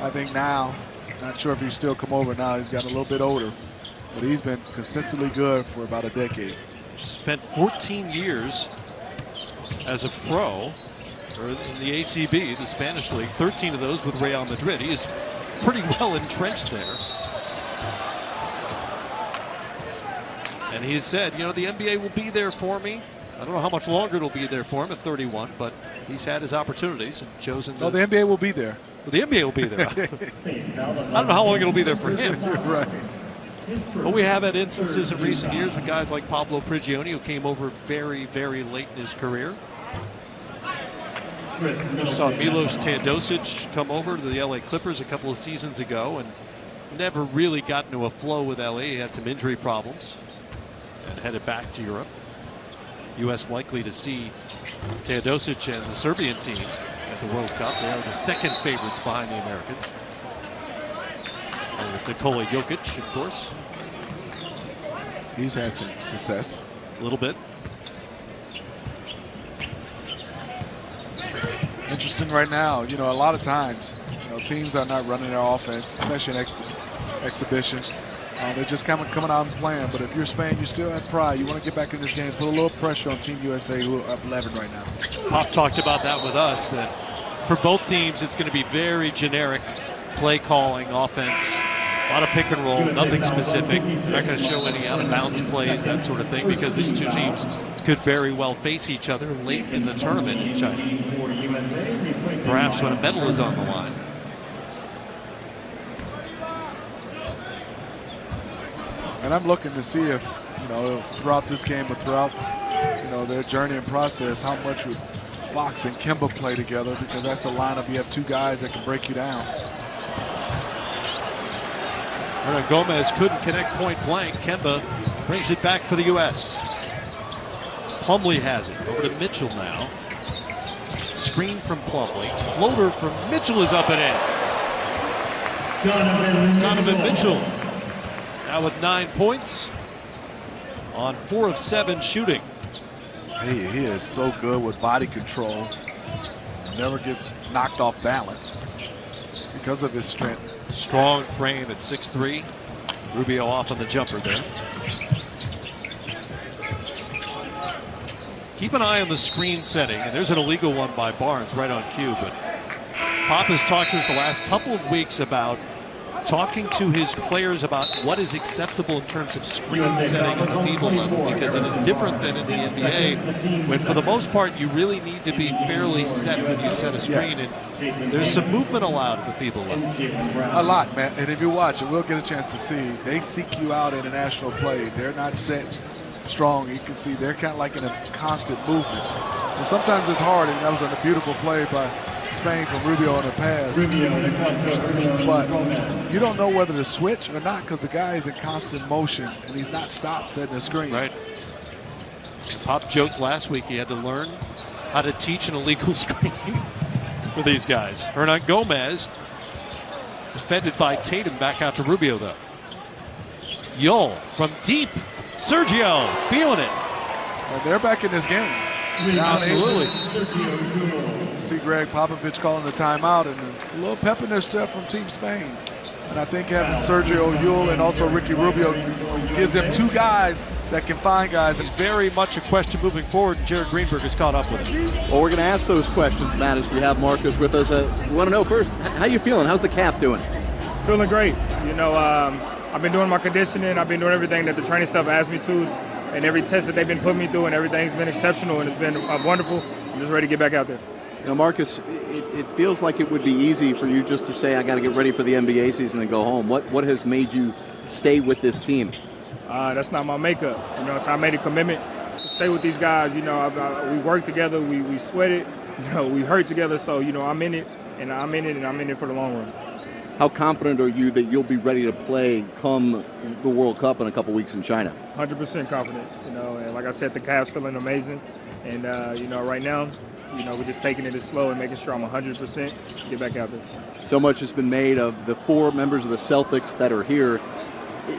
I think now, not sure if he's still come over now, he's gotten a little bit older, but he's been consistently good for about a decade. Spent 14 years as a pro or in the ACB, the Spanish League, 13 of those with Real Madrid. He is pretty well entrenched there. And he has said, you know, the NBA will be there for me. I don't know how much longer it'll be there for him at 31, but he's had his opportunities and chosen to. Oh, the NBA will be there. Well, the NBA will be there. I don't know how long it'll be there for him. Right. But we have had instances in recent years with guys like Pablo Prigioni, who came over very, very late in his career. We saw Milos Teodosic come over to the LA Clippers a couple of seasons ago and never really got into a flow with LA. He had some injury problems and headed back to Europe. U.S. likely to see Teodosic and the Serbian team at the World Cup. They are the second favorites behind the Americans. With Nikola Jokic, of course. He's had some success. A little bit. Interesting right now, you know, a lot of times, you know, teams are not running their offense, especially in exhibition. They're just coming out and playing. But if you're Spain, you still have pride. You want to get back in this game, put a little pressure on Team USA, who are up 11 right now. Pop talked about that with us, that for both teams, it's going to be very generic play calling, offense, a lot of pick and roll, nothing specific. They're not going to show any out-of-bounds plays, that sort of thing, because these two teams could very well face each other late in the tournament in China, perhaps when a medal is on the line. And I'm looking to see if, throughout this game or throughout, their journey and process, how much would Fox and Kemba play together, because that's a lineup. You have two guys that can break you down. Gomez couldn't connect point blank. Kemba brings it back for the U.S. Plumlee has it. Over to Mitchell now. Screen from Plumlee. Floater from Mitchell is up and in. Donovan Mitchell now with 9 points on 4 of 7 shooting. He is so good with body control. Never gets knocked off balance because of his strength. Strong frame at 6'3". Rubio off on the jumper there. Keep an eye on the screen setting, and there's an illegal one by Barnes right on cue, but Pop has talked to us the last couple of weeks about talking to his players about what is acceptable in terms of screen setting at the FIBA level, because it is different than in the NBA, when for the most part you really need to be fairly set when you set a screen. Yes. And there's some movement allowed at the FIBA level. A lot, man. And if you watch it, we'll get a chance to see. They seek you out in international play. They're not set strong. You can see they're kind of like in a constant movement. And sometimes it's hard, and that was a beautiful play by Spain from Rubio on the pass. But you don't know whether to switch or not, because the guy is in constant motion and he's not stopped setting the screen. Right. Pop joked last week he had to learn how to teach an illegal screen for these guys. Hernan Gomez defended by Tatum, back out to Rubio though. Yul from deep. Sergio feeling it. Well, they're back in this game. Absolutely. See Greg Popovich calling the timeout, and a little pep in their step from Team Spain. And I think having Sergio Yul and also Ricky Rubio gives them two guys that can find guys. It's very much a question moving forward, and Jared Greenberg has caught up with it. Well, we're going to ask those questions, Matt, as we have Marcus with us. We want to know first, how you feeling? How's the calf doing? Feeling great. I've been doing my conditioning. I've been doing everything that the training staff asked me to, and every test that they've been putting me through, and everything's been exceptional, and it's been wonderful. I'm just ready to get back out there. Marcus, it feels like it would be easy for you just to say, I got to get ready for the NBA season and go home. What has made you stay with this team? That's not my makeup. So I made a commitment to stay with these guys. We work together, we sweat it, we hurt together. So, I'm in it, and I'm in it for the long run. How confident are you that you'll be ready to play come the World Cup in a couple weeks in China? 100% confident. And like I said, the calf's feeling amazing. And, right now, we're just taking it slow and making sure I'm 100% to get back out there. So much has been made of the 4 members of the Celtics that are here.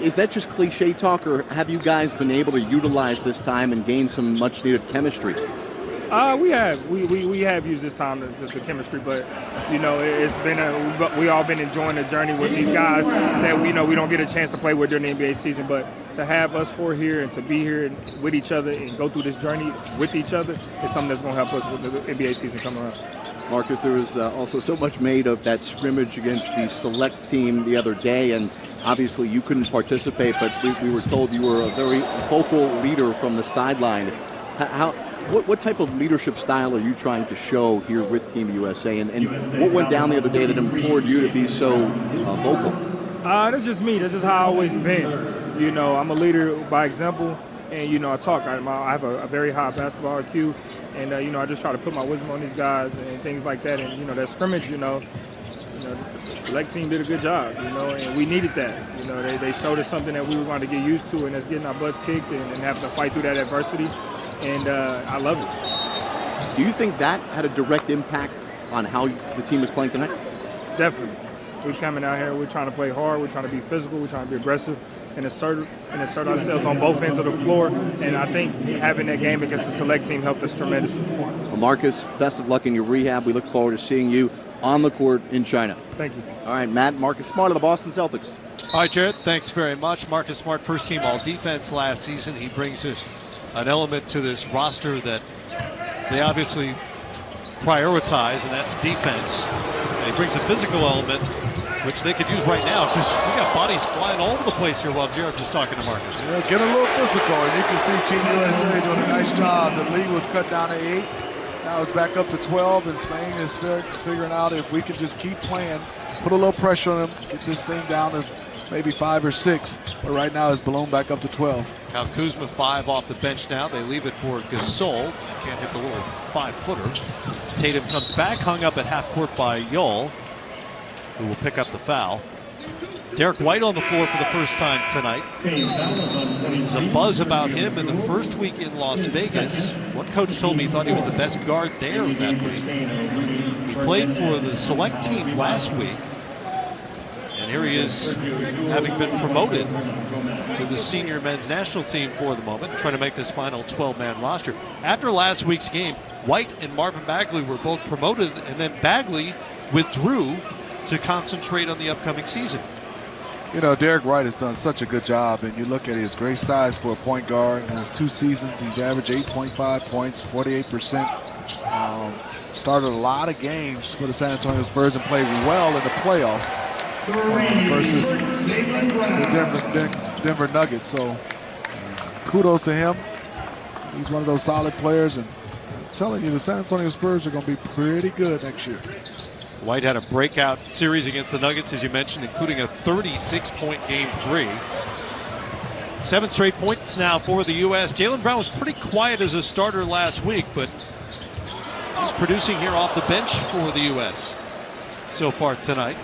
Is that just cliche talk, or have you guys been able to utilize this time and gain some much-needed chemistry? We have used this time to chemistry, but it's been we all been enjoying the journey with these guys that we don't get a chance to play with during the NBA season. But to have us 4 here and to be here with each other and go through this journey with each other is something that's going to help us with the NBA season coming around. Marcus, there was also so much made of that scrimmage against the select team the other day, and obviously you couldn't participate, but we were told you were a very vocal leader from the sideline. What type of leadership style are you trying to show here with Team USA, and what went down the other day that implored you to be so vocal? That's just me. That's just how I've always been. I'm a leader by example, and I talk. I have a very high basketball IQ, and I just try to put my wisdom on these guys and things like that. And that scrimmage, the select team did a good job, and we needed that. They showed us something that we were going to get used to, and that's getting our butts kicked and having to fight through that adversity. And I love it. Do you think that had a direct impact on how the team is playing tonight? Definitely. We're coming out here, we're trying to play hard, we're trying to be physical, we're trying to be aggressive and assert ourselves on both ends of the floor. And I think having that game against the select team helped us tremendously. Well, Marcus, best of luck in your rehab. We look forward to seeing you on the court in China. Thank you. All right, Matt, Marcus Smart of the Boston Celtics. All right, Jared, thanks very much. Marcus Smart, first team all defense last season. He brings an element to this roster that they obviously prioritize, and that's defense. And he brings a physical element, which they could use right now, because we got bodies flying all over the place here while Jared was talking to Marcus. Yeah, get a little physical, and you can see Team USA doing a nice job. The lead was cut down to 8. Now it's back up to 12, and Spain is figuring out if we can just keep playing, put a little pressure on them, get this thing down to maybe 5 or 6. But right now it's ballooned back up to 12. Kyle Kuzma 5 off the bench now. They leave it for Gasol. Can't hit the little 5-footer. Tatum comes back, hung up at half court by Yol, who will pick up the foul. Derek White on the floor for the first time tonight. There's a buzz about him in the first week in Las Vegas. One coach told me he thought he was the best guard there in that week. He played for the select team last week. And here he is, having been promoted to the senior men's national team for the moment, trying to make this final 12-man roster. After last week's game, White and Marvin Bagley were both promoted, and then Bagley withdrew to concentrate on the upcoming season. You know, Derek White has done such a good job, and you look at his great size for a point guard. In his 2 seasons, he's averaged 8.5 points, 48%. Started a lot of games for the San Antonio Spurs and played well in the playoffs versus the Denver Nuggets. So kudos to him. He's one of those solid players, and I'm telling you, the San Antonio Spurs are going to be pretty good next year. White had a breakout series against the Nuggets, as you mentioned, including a 36-point game 3. 7 straight points now for the U.S. Jaylen Brown was pretty quiet as a starter last week, but he's producing here off the bench for the U.S. so far tonight.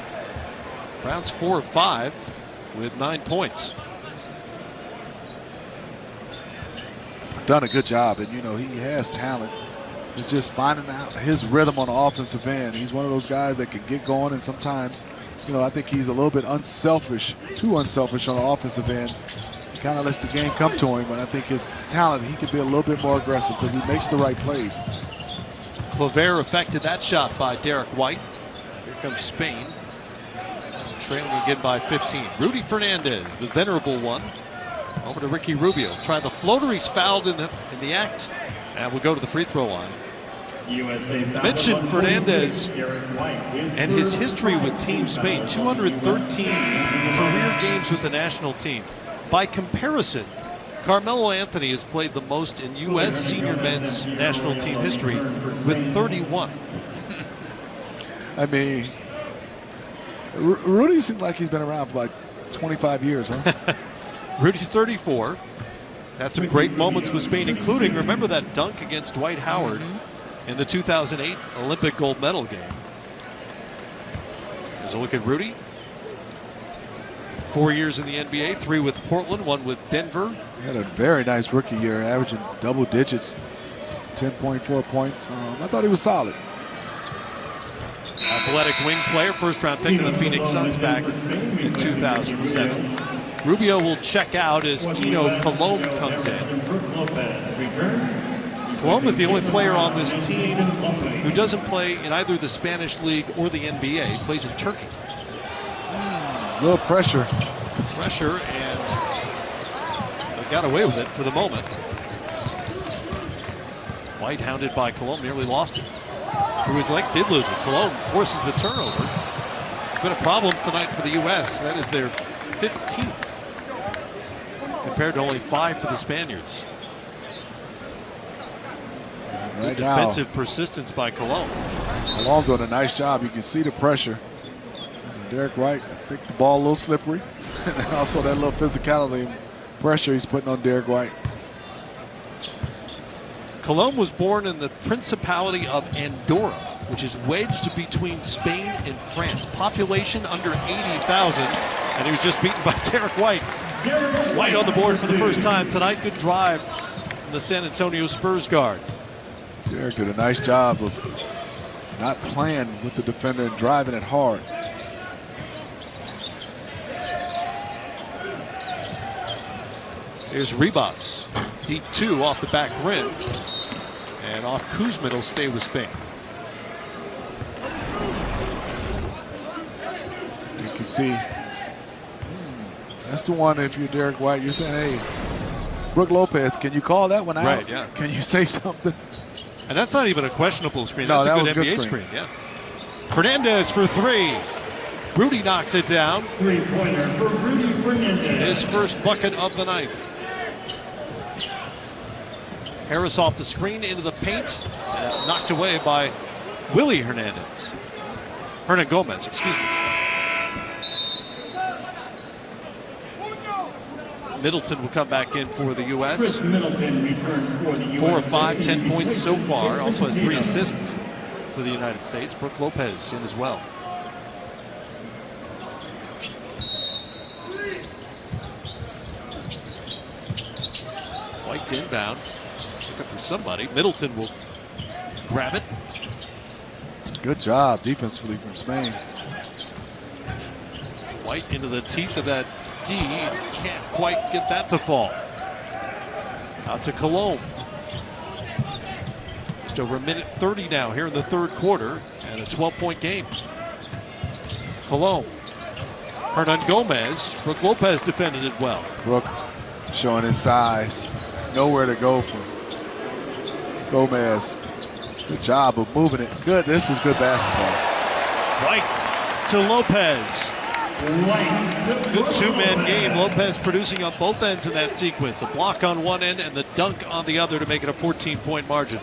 Brown's 4 of 5 with 9 points. Done a good job, and you know, he has talent. It's just finding out his rhythm on the offensive end. He's one of those guys that can get going, and sometimes, you know, I think he's a little bit unselfish, too unselfish on the offensive end. He kind of lets the game come to him, but I think his talent, he could be a little bit more aggressive because he makes the right plays. Clavert affected that shot by Derek White. Here comes Spain, trailing again by 15. Rudy Fernandez, the venerable one, over to Ricky Rubio. Try the floater, he's fouled in the act, and we'll go to the free throw line. Mentioned Fernandez and his history with Team Spain, 213 career games with the national team. By comparison, Carmelo Anthony has played the most in U.S. senior men's national team history with 31. I mean, Rudy seems like he's been around for like 25 years, huh? Rudy's 34. Had some great moments with Spain, including, remember that dunk against Dwight Howard in the 2008 Olympic gold medal game. There's a look at Rudy. 4 years in the NBA, 3 with Portland, 1 with Denver. He had a very nice rookie year, averaging double digits, 10.4 points. I thought he was solid. Athletic wing player, first round pick of the Phoenix Suns back in 2007. Rubio will check out as Kino Colomb comes in. Colomb is the only player on this team who doesn't play in either the Spanish League or the NBA. He plays in Turkey. A little pressure. Pressure, and they got away with it for the moment. White, hounded by Colomb, nearly lost it. Through his legs, did lose it. Colomb forces the turnover. It's been a problem tonight for the U.S. That is their 15th, compared to only 5 for the Spaniards. Good defensive persistence by Colomb. Colomb's doing a nice job. You can see the pressure. Derek White, I think the ball a little slippery. And also that little physicality and pressure he's putting on Derek White. Colomb was born in the Principality of Andorra, which is wedged between Spain and France. Population under 80,000, and he was just beaten by Derek White. White on the board for the first time tonight. Good drive from the San Antonio Spurs guard. Derek did a nice job of not playing with the defender and driving it hard. Here's Ribas, deep 2 off the back rim, and off Kuzma, it'll stay with Spain. You can see. That's the one, if you're Derek White, you're saying, hey, Brook Lopez, can you call that one out? Right, yeah. Can you say something? And that's not even a questionable screen. No, That's that a good was NBA good screen. Yeah. Fernandez for three. Rudy knocks it down. Three-pointer for Rudy Fernandez. His first bucket of the night. Harris off the screen into the paint. And it's knocked away by Willie Hernandez. Hernan Gomez, excuse me. Middleton will come back in for the U.S. Chris Middleton returns for the U.S. 4 of 5, 10 points so far. Also has 3 assists for the United States. Brook Lopez in as well. White inbound. Looking for somebody. Middleton will grab it. Good job defensively from Spain. White into the teeth of that D. Can't quite get that to fall. Out to Cologne. Just over 1:30 now here in the third quarter, and a 12-point game. Cologne. Hernan Gomez. Brook Lopez defended it well. Brook showing his size. Nowhere to go for Gomez. Good job of moving it. Good. This is good basketball. White to Lopez. Good two-man game. Lopez producing on both ends in that sequence. A block on one end and the dunk on the other to make it a 14-point margin.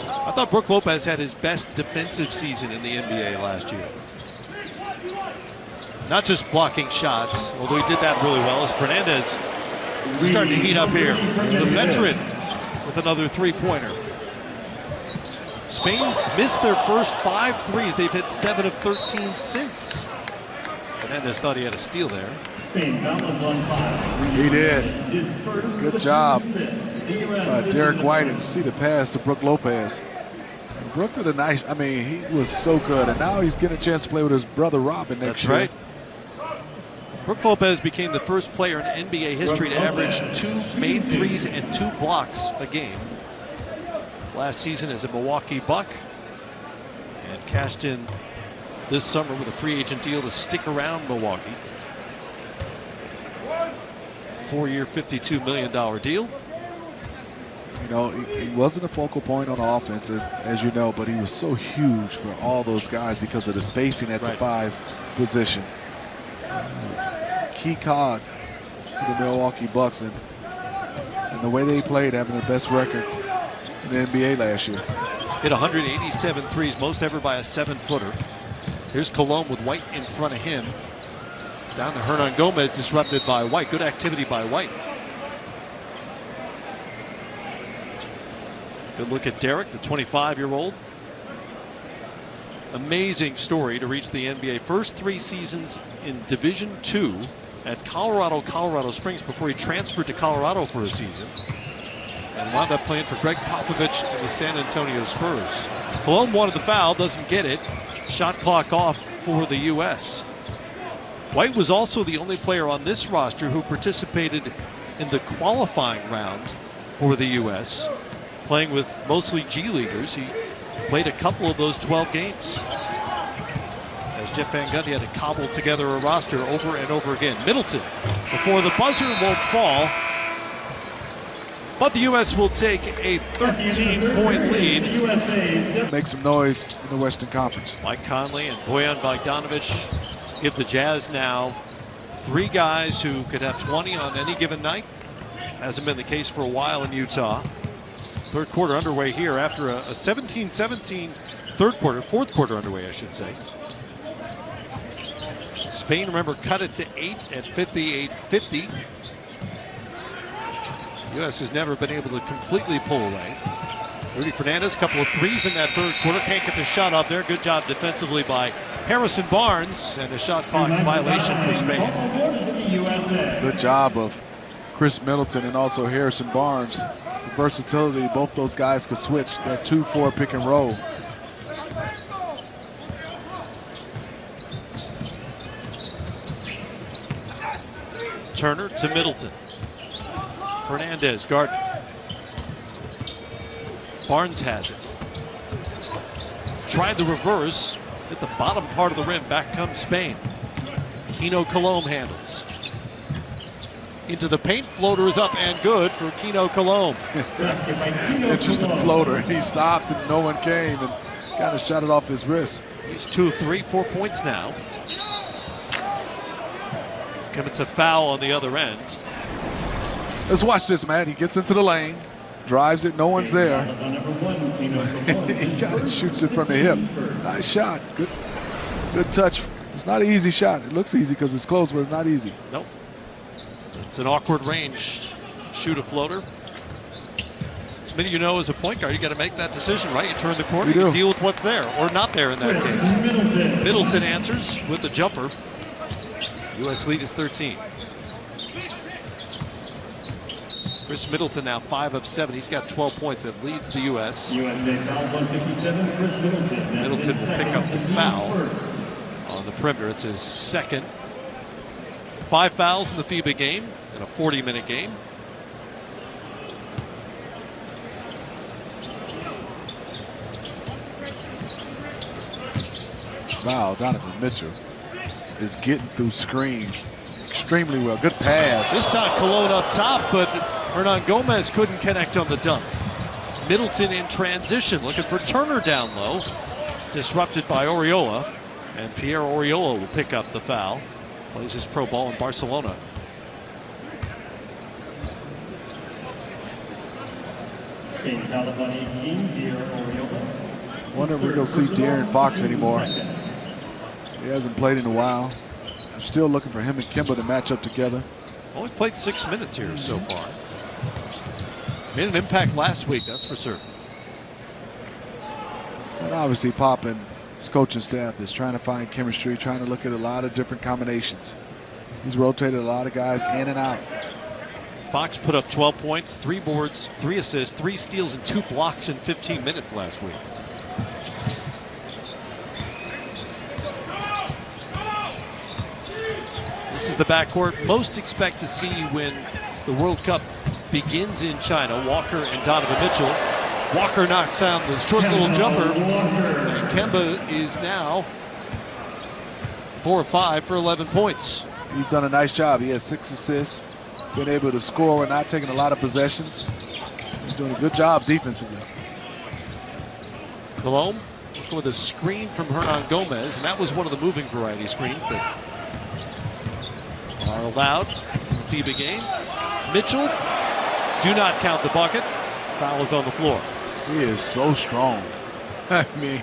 I thought Brook Lopez had his best defensive season in the NBA last year. Not just blocking shots, although he did that really well, as Fernandez starting to heat up here. The veteran with another three-pointer. Spain missed their first 5 threes. They've hit 7 of 13 since. Fernandez thought he had a steal there. Spain, that was on 5. He did. Good job by Derek White. And you see the pass to Brook Lopez. And Brook did a nice, I mean, he was so good. And now he's getting a chance to play with his brother Robin next year. That's right. Brook Lopez became the first player in NBA history to average 2 made threes and 2 blocks a game. Last season as a Milwaukee Buck, and cashed in this summer with a free agent deal to stick around Milwaukee. 4-year, $52 million deal. You know, he wasn't a focal point on offense, as you know, but he was so huge for all those guys because of the spacing at the 5 position. Key cog for the Milwaukee Bucks, and the way they played, having the best record in the NBA last year. Hit 187 threes, most ever by a 7-footer. Here's Cologne with White in front of him. Down to Hernan Gomez, disrupted by White. Good activity by White. Good look at Derek, the 25-year-old. Amazing story to reach the NBA. First 3 seasons in Division II at Colorado Springs before he transferred to Colorado for a season. And wound up playing for Greg Popovich and the San Antonio Spurs. Cologne wanted the foul, doesn't get it. Shot clock off for the U.S. White was also the only player on this roster who participated in the qualifying round for the U.S., playing with mostly G Leaguers. He played a couple of those 12 games. As Jeff Van Gundy had to cobble together a roster over and over again. Middleton before the buzzer won't fall. But the U.S. will take a 13-point lead. Make some noise in the Western Conference. Mike Conley and Bojan Bogdanovic give the Jazz now 3 guys who could have 20 on any given night. Hasn't been the case for a while in Utah. Third quarter underway here after a 17-17 fourth quarter underway, I should say. Spain, remember, cut it to 8 at 58-50. U.S. has never been able to completely pull away. Rudy Fernandez, couple of threes in that third quarter. Can't get the shot up there. Good job defensively by Harrison Barnes, and a shot clock violation for Spain. Good job of Chris Middleton and also Harrison Barnes. The versatility, both those guys could switch that 2-4 pick and roll. Turner to Middleton. Fernandez, Gardner. Barnes has it. tried the reverse, hit the bottom part of the rim. Back comes Spain. Kino Colom handles. Into the paint, floater is up and good for Kino Colom. Interesting floater. He stopped and no one came and kind of shot it off his wrist. He's 2 of 3, 4 points now. Commits a foul on the other end. Let's watch this, Matt. He gets into the lane, drives it, no one's there. He kind of shoots it from the hip. Nice shot. Good touch. It's not an easy shot. It looks easy because it's close, but it's not easy. Nope. It's an awkward range. Shoot a floater. Smitty, you know, as a point guard, you got to make that decision, right? You turn the corner, you deal with what's there or not there in that case. Middleton answers with the jumper. U.S. lead is 13. Chris Middleton now 5 of 7. He's got 12 points. That leads the U.S. USA fouls on 57. Chris Middleton. Middleton will pick up the foul on the perimeter. It's his second. 5 fouls in the FIBA game in a 40-minute game. Wow, Donovan Mitchell is getting through screens extremely well. Good pass. This time Cologne up top, but Hernan Gomez couldn't connect on the dunk. Middleton in transition, looking for Turner down low. It's disrupted by Oriola, and Pierre Oriola will pick up the foul. Plays his pro ball in Barcelona. Spain fouls on 18. Pierre Oriola. Wonder if we're going to see De'Aaron Fox anymore. He hasn't played in a while. I'm still looking for him and Kemba to match up together. Only played 6 minutes here so far. Made an impact last week, that's for certain. And obviously Pop and his coaching staff is trying to find chemistry, trying to look at a lot of different combinations. He's rotated a lot of guys in and out. Fox put up 12 points, 3 boards, 3 assists, 3 steals, and 2 blocks in 15 minutes last week. This is the backcourt most expect to see when the World Cup begins in China. Walker and Donovan Mitchell. Walker knocks down the short little jumper. And Kemba is now 4 of 5 for 11 points. He's done a nice job. He has 6 assists, been able to score and not taking a lot of possessions. He's doing a good job defensively. Colom looking with a screen from Hernan Gomez, and that was one of the moving variety screens that are allowed in the FIBA game. Mitchell, do not count the bucket. Foul is on the floor. He is so strong. I mean,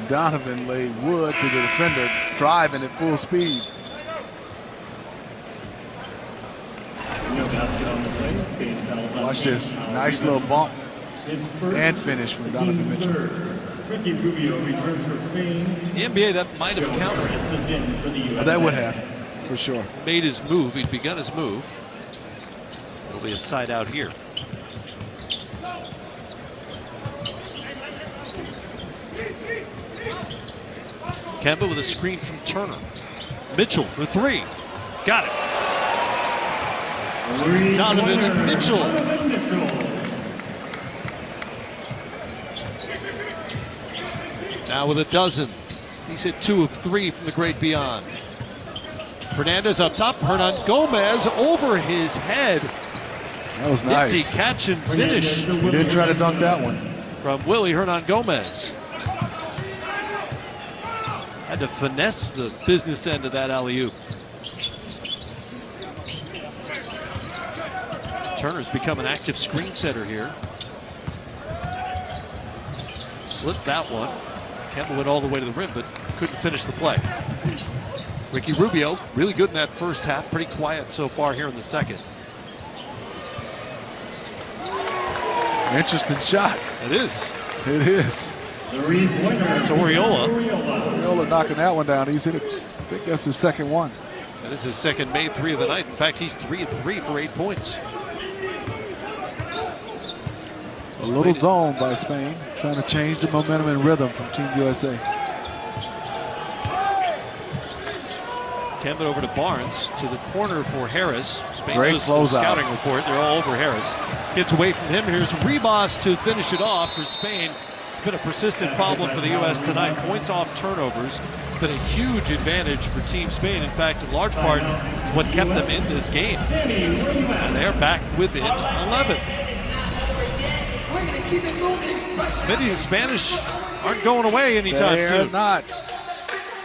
Donovan laid wood to the defender, driving at full speed. Watch this. Nice little bump and finish from Donovan Mitchell. Ricky Rubio returns for Spain. The NBA, that might have counted. That would have, for sure. Made his move. He'd begun his move. It'll be a side out here. Kemba with a screen from Turner. Mitchell for 3. Got it. Donovan Mitchell. Now with a dozen. He's hit 2 of 3 from the great beyond. Fernandez up top. Hernan Gomez over his head. That was nice. Nifty catch and finish. He didn't try to dunk that one. From Willie Hernan Gomez. Had to finesse the business end of that alley-oop. Turner's become an active screen setter here. Slipped that one. Kemba went all the way to the rim, but couldn't finish the play. Ricky Rubio, really good in that first half. Pretty quiet so far here in the second. Interesting shot. It is. It is. That's Oriola. Oriola knocking that one down. He's hit it. I think that's his second one. That is his second made 3 of the night. In fact, he's 3 of 3 for 8 points. A little zone by Spain, trying to change the momentum and rhythm from Team USA. Kemba over to Barnes, to the corner for Harris. Spain Great does the closeout. scouting report. They're all over Harris. Gets away from him. Here's Ribas to finish it off for Spain. It's been a persistent problem for the U.S. tonight. Points off turnovers. It's been a huge advantage for Team Spain. In fact, in large part, what kept them in this game. And they're back within 11. Smitty, the Spanish aren't going away anytime soon. They're not.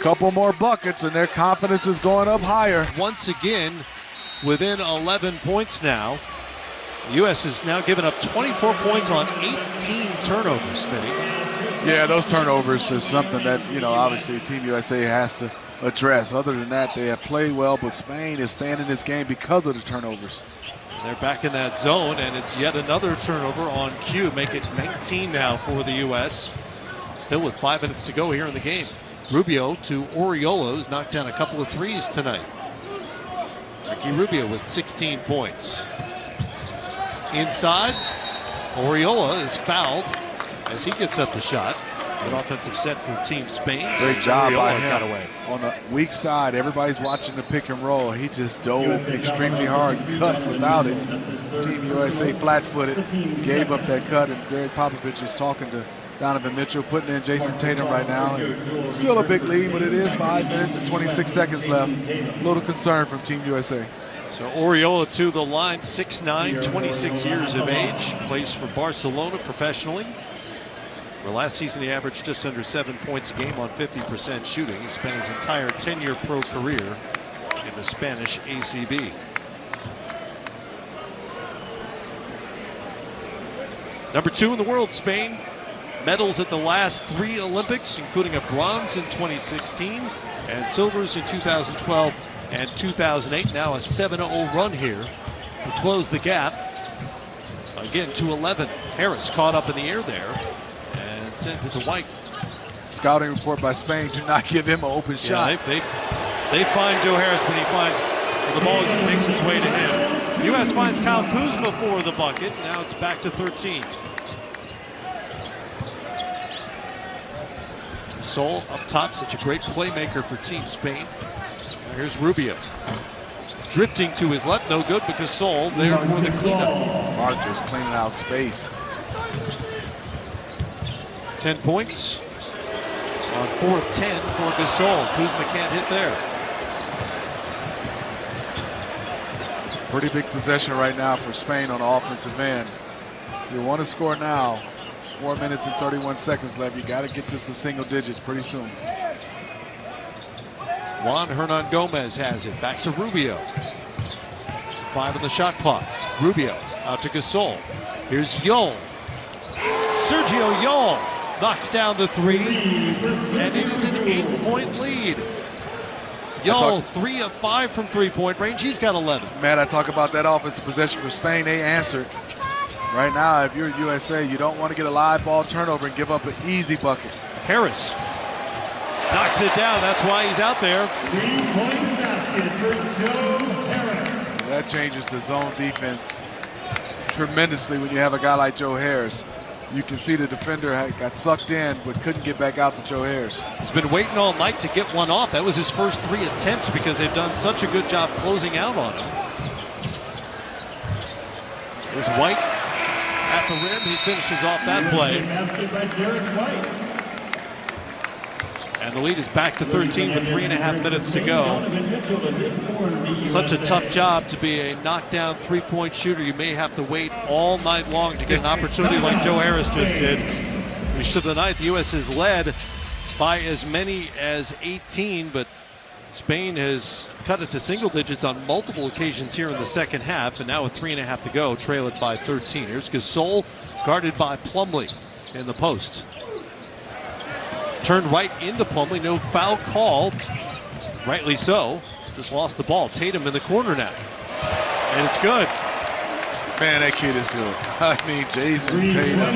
Couple more buckets and their confidence is going up higher. Once again, within 11 points now. The U.S. has now given up 24 points on 18 turnovers, Smitty. Yeah, those turnovers is something that, obviously Team USA has to address. Other than that, they have played well, but Spain is staying in this game because of the turnovers. They're back in that zone, and it's yet another turnover on cue. Make it 19 now for the U.S. Still with 5 minutes to go here in the game. Rubio to Oriola, who's knocked down a couple of threes tonight. Ricky Rubio with 16 points. Inside, Oriola is fouled as he gets up the shot. Good offensive set for Team Spain. Great job by Oriola got him. away. On the weak side, everybody's watching the pick and roll. He just dove extremely hard, cut without it. Team USA flat-footed, gave up that cut, and Greg Popovich is talking to Donovan Mitchell, putting in Jason Tatum right now. And still a big lead, but it is 5 minutes and 26 seconds left. A little concern from Team USA. So Oriola to the line, 6'9", 26 years of age, plays for Barcelona professionally. Where last season he averaged just under 7 points a game on 50% shooting. He spent his entire 10-year pro career in the Spanish ACB. Number 2 in the world, Spain. Medals at the last 3 Olympics, including a bronze in 2016 and silvers in 2012 and 2008. Now a 7-0 run here to close the gap. Again to 11. Harris caught up in the air there and sends it to White. Scouting report by Spain, do not give him an open shot. They find Joe Harris when he finds the ball makes its way to him. U.S. finds Kyle Kuzma for the bucket. Now it's back to 13. Sol up top, such a great playmaker for Team Spain. Now here's Rubio. Drifting to his left, no good because Sol there for the cleanup. Marcus cleaning out space. 10 points on 4 of 10 for Gasol. Kuzma can't hit there. Pretty big possession right now for Spain on the offensive end. You want to score now. It's 4 minutes and 31 seconds left. You got to get this to single digits pretty soon. Juan Hernan Gomez has it. Back to Rubio. 5 on the shot clock. Rubio out to Gasol. Here's Yol. Sergio Yol knocks down the 3. And it is an 8-point lead. Yol 3 of 5 from 3-point range. He's got 11. Man, I talk about that offensive possession for Spain. They answered. Right now, if you're USA, you don't want to get a live ball turnover and give up an easy bucket. Harris knocks it down. That's why he's out there. 3-point basket for Joe Harris. That changes the zone defense tremendously when you have a guy like Joe Harris. You can see the defender got sucked in but couldn't get back out to Joe Harris. He's been waiting all night to get one off. That was his first 3 attempts because they've done such a good job closing out on him. There's White at the rim. He finishes off that play. And the lead is back to 13 with 3.5 minutes to go. Such a tough job to be a knockdown 3-point shooter. You may have to wait all night long to get an opportunity like Joe Harris just did. Finish of the night, the U.S. is led by as many as 18, but Spain has cut it to single digits on multiple occasions here in the second half, and now with 3.5 to go, trail it by 13. Here's Gasol, guarded by Plumlee in the post. Turned right into Plumlee, no foul call. Rightly so, just lost the ball. Tatum in the corner now, and it's good. Man, that kid is good. I mean, Jason Tatum,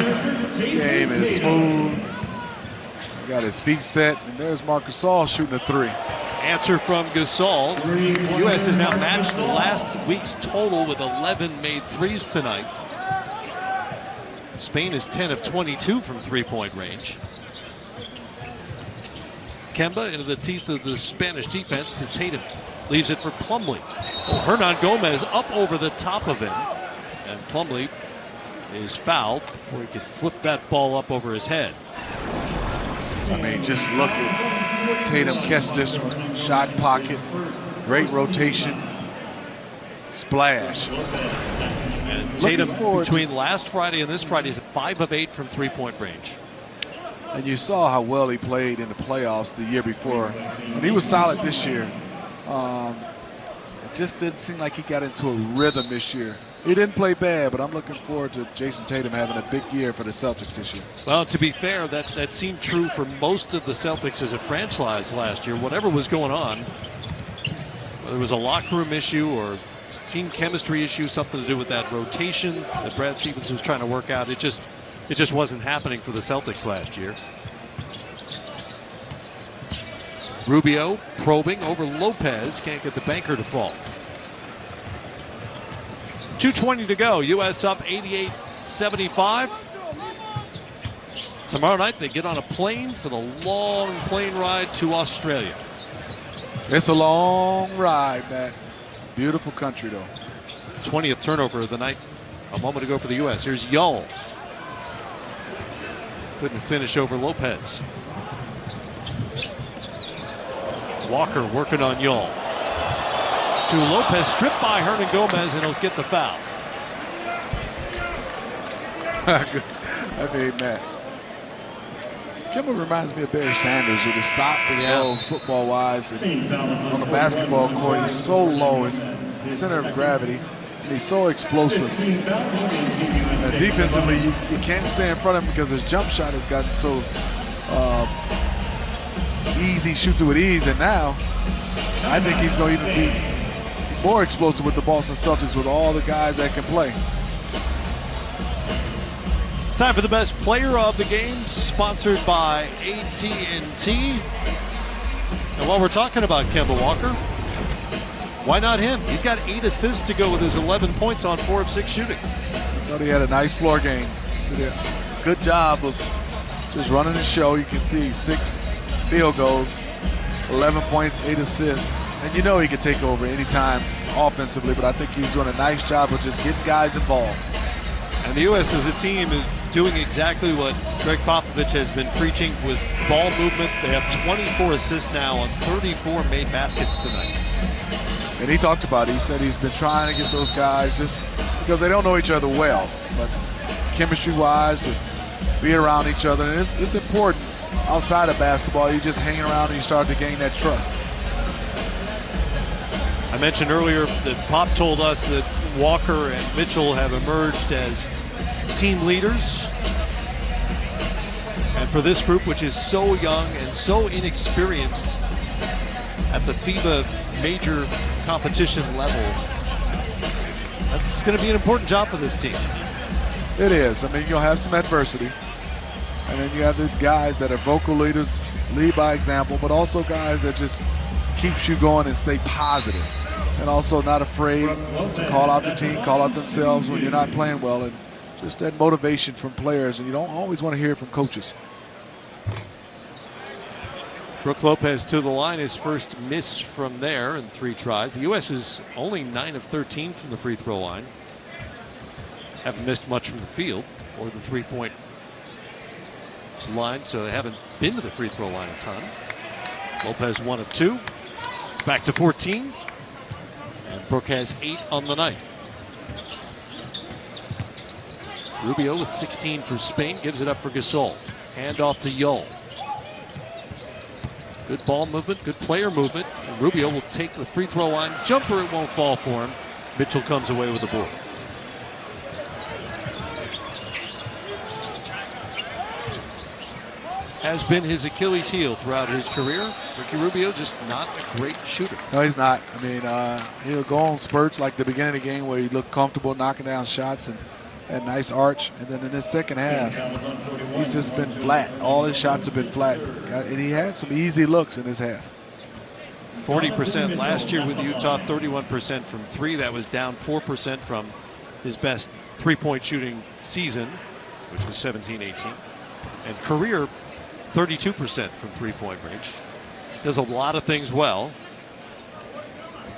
game is smooth. He got his feet set, and there's Marcus Gasol shooting a 3. Answer from Gasol. The U.S. has now matched last week's total with 11 made threes tonight. Spain is 10 of 22 from 3-point range. Kemba into the teeth of the Spanish defense to Tatum. Leaves it for Plumlee. Oh, Hernan Gomez up over the top of him. And Plumlee is fouled before he could flip that ball up over his head. I mean, just look at Tatum catch this one. Shot pocket, great rotation, splash. And Tatum, between last Friday and this Friday, is 5 of 8 from three-point range. And you saw how well he played in the playoffs the year before. And he was solid this year. It just didn't seem like he got into a rhythm this year. He didn't play bad, but I'm looking forward to Jason Tatum having a big year for the Celtics this year. Well, to be fair, that seemed true for most of the Celtics as a franchise last year. Whatever was going on, whether it was a locker room issue or team chemistry issue, something to do with that rotation that Brad Stevens was trying to work out, it just wasn't happening for the Celtics last year. Rubio probing over Lopez, can't get the banker to fall. 2:20 to go. U.S. up 88-75. Tomorrow night they get on a plane for the long plane ride to Australia. It's a long ride, Matt. Beautiful country, though. 20th turnover of the night a moment ago for the U.S. Here's Yull. Couldn't finish over Lopez. Walker working on Yull. To Lopez, stripped by Hernan Gomez, and he'll get the foul. I mean, Matt. Kimball reminds me of Barry Sanders with his stop and go football-wise. On the basketball court, he's so low, his center of gravity, and he's so explosive. And defensively, you can't stay in front of him because his jump shot has gotten so easy, shoots it with ease, and now I think he's going to even be more explosive with the Boston Celtics with all the guys that can play. It's time for the best player of the game, sponsored by AT&T. And while we're talking about Kemba Walker, why not him? He's got 8 assists to go with his 11 points on 4 of 6 shooting. I thought he had a nice floor game. Did a good job of just running the show. You can see 6 field goals, 11 points, 8 assists. And you know he could take over anytime offensively, but I think he's doing a nice job of just getting guys involved. And the U.S. as a team is doing exactly what Greg Popovich has been preaching with ball movement. They have 24 assists now on 34 made baskets tonight. And he talked about it. He said he's been trying to get those guys just because they don't know each other well. But chemistry-wise, just being around each other. And it's important outside of basketball. You just hang around and you start to gain that trust. I mentioned earlier that Pop told us that Walker and Mitchell have emerged as team leaders. And for this group, which is so young and so inexperienced at the FIBA major competition level, that's going to be an important job for this team. It is. I mean, you'll have some adversity. And then you have these guys that are vocal leaders, lead by example, but also guys that just keeps you going and stay positive. And also not afraid to call out the team, call out themselves when you're not playing well. And just that motivation from players. And you don't always want to hear it from coaches. Brook Lopez to the line, his first miss from there in 3 tries. The U.S. is only 9 of 13 from the free throw line. Haven't missed much from the field or the 3-point line, so they haven't been to the free throw line a ton. Lopez 1 of 2. It's back to 14. And Brook has 8 on the night. Rubio with 16 for Spain, gives it up for Gasol. Hand off to Yull. Good ball movement, good player movement. And Rubio will take the free throw line. Jumper, it won't fall for him. Mitchell comes away with the board. Has been his Achilles heel throughout his career. Ricky Rubio just not a great shooter. No, he's not. I mean, he'll go on spurts like the beginning of the game where he looked comfortable knocking down shots and nice arch. And then in his second half, he's just been flat. All his shots have been flat. And he had some easy looks in his half. 40% last year with Utah, 31% from 3. That was down 4% from his best 3-point shooting season, which was 17-18. And career, 32% from 3-point range. Does a lot of things well,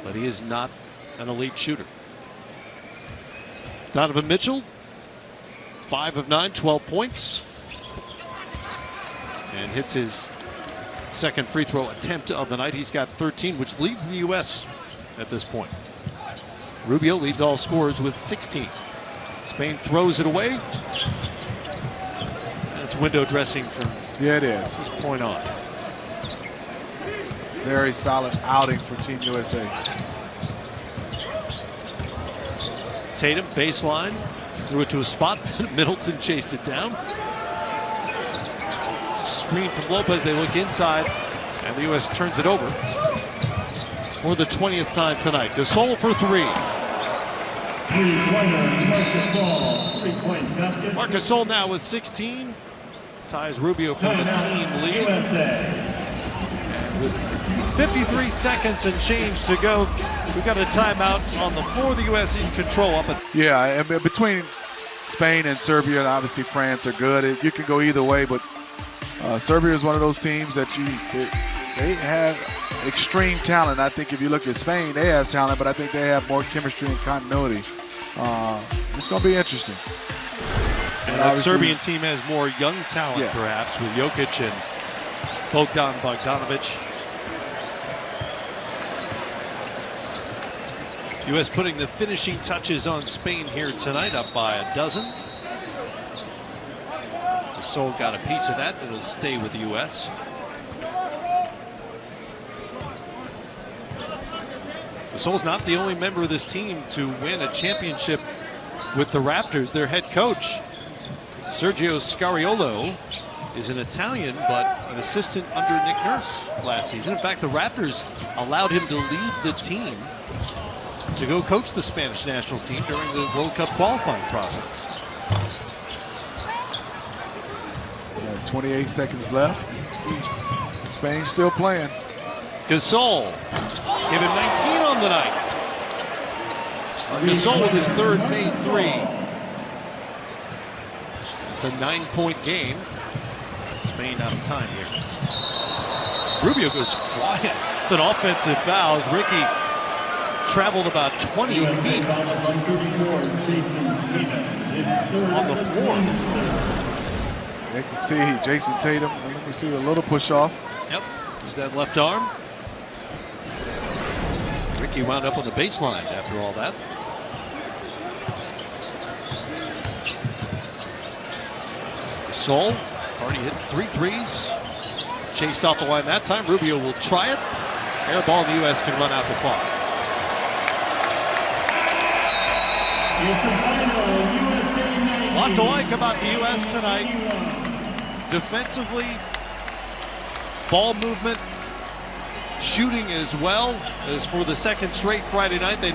but he is not an elite shooter. Donovan Mitchell 5 of 9, 12 points. And hits his second free throw attempt of the night. He's got 13, which leads the U.S. at this point. Rubio leads all scorers with 16. Spain throws it away. And it's window dressing from Yeah, it is. this point on. Very solid outing for Team USA. Tatum, baseline, threw it to a spot. Middleton chased it down. Screen from Lopez. They look inside, and the U.S. turns it over for the 20th time tonight. Gasol for 3. Marc Gasol now with 16. Ties Rubio for the team lead. And with 53 seconds and change to go, we've got a timeout on the floor. The U.S. in control up at. Yeah, and between Spain and Serbia, and obviously France are good. You can go either way, but Serbia is one of those teams that they have extreme talent. I think if you look at Spain, they have talent, but I think they have more chemistry and continuity. It's going to be interesting. And that Serbian team has more young talent, yes, perhaps, with Jokic and Bogdanovic. U.S. putting the finishing touches on Spain here tonight, up by a dozen. Gasol got a piece of that. It'll stay with the U.S. Gasol's not the only member of this team to win a championship with the Raptors. Their head coach, Sergio Scariolo, is an Italian, but an assistant under Nick Nurse last season. In fact, the Raptors allowed him to lead the team to go coach the Spanish national team during the World Cup qualifying process. 28 seconds left. See, Spain still playing. Gasol gave him 19 on the night. Gasol with his third made 3. It's a 9-point game. Spain out of time here. Rubio goes flying. It's an offensive foul. Ricky traveled about 20 feet on the floor. They can see Jason Tatum. Let me see a little push off. Yep, use that left arm. Ricky wound up on the baseline after all that. Gasol already hit 3 threes. Chased off the line that time. Rubio will try it. Air ball, the U.S. can run out the clock. A lot to like about the U.S. tonight. Defensively, ball movement, shooting as well as for the second straight Friday night. They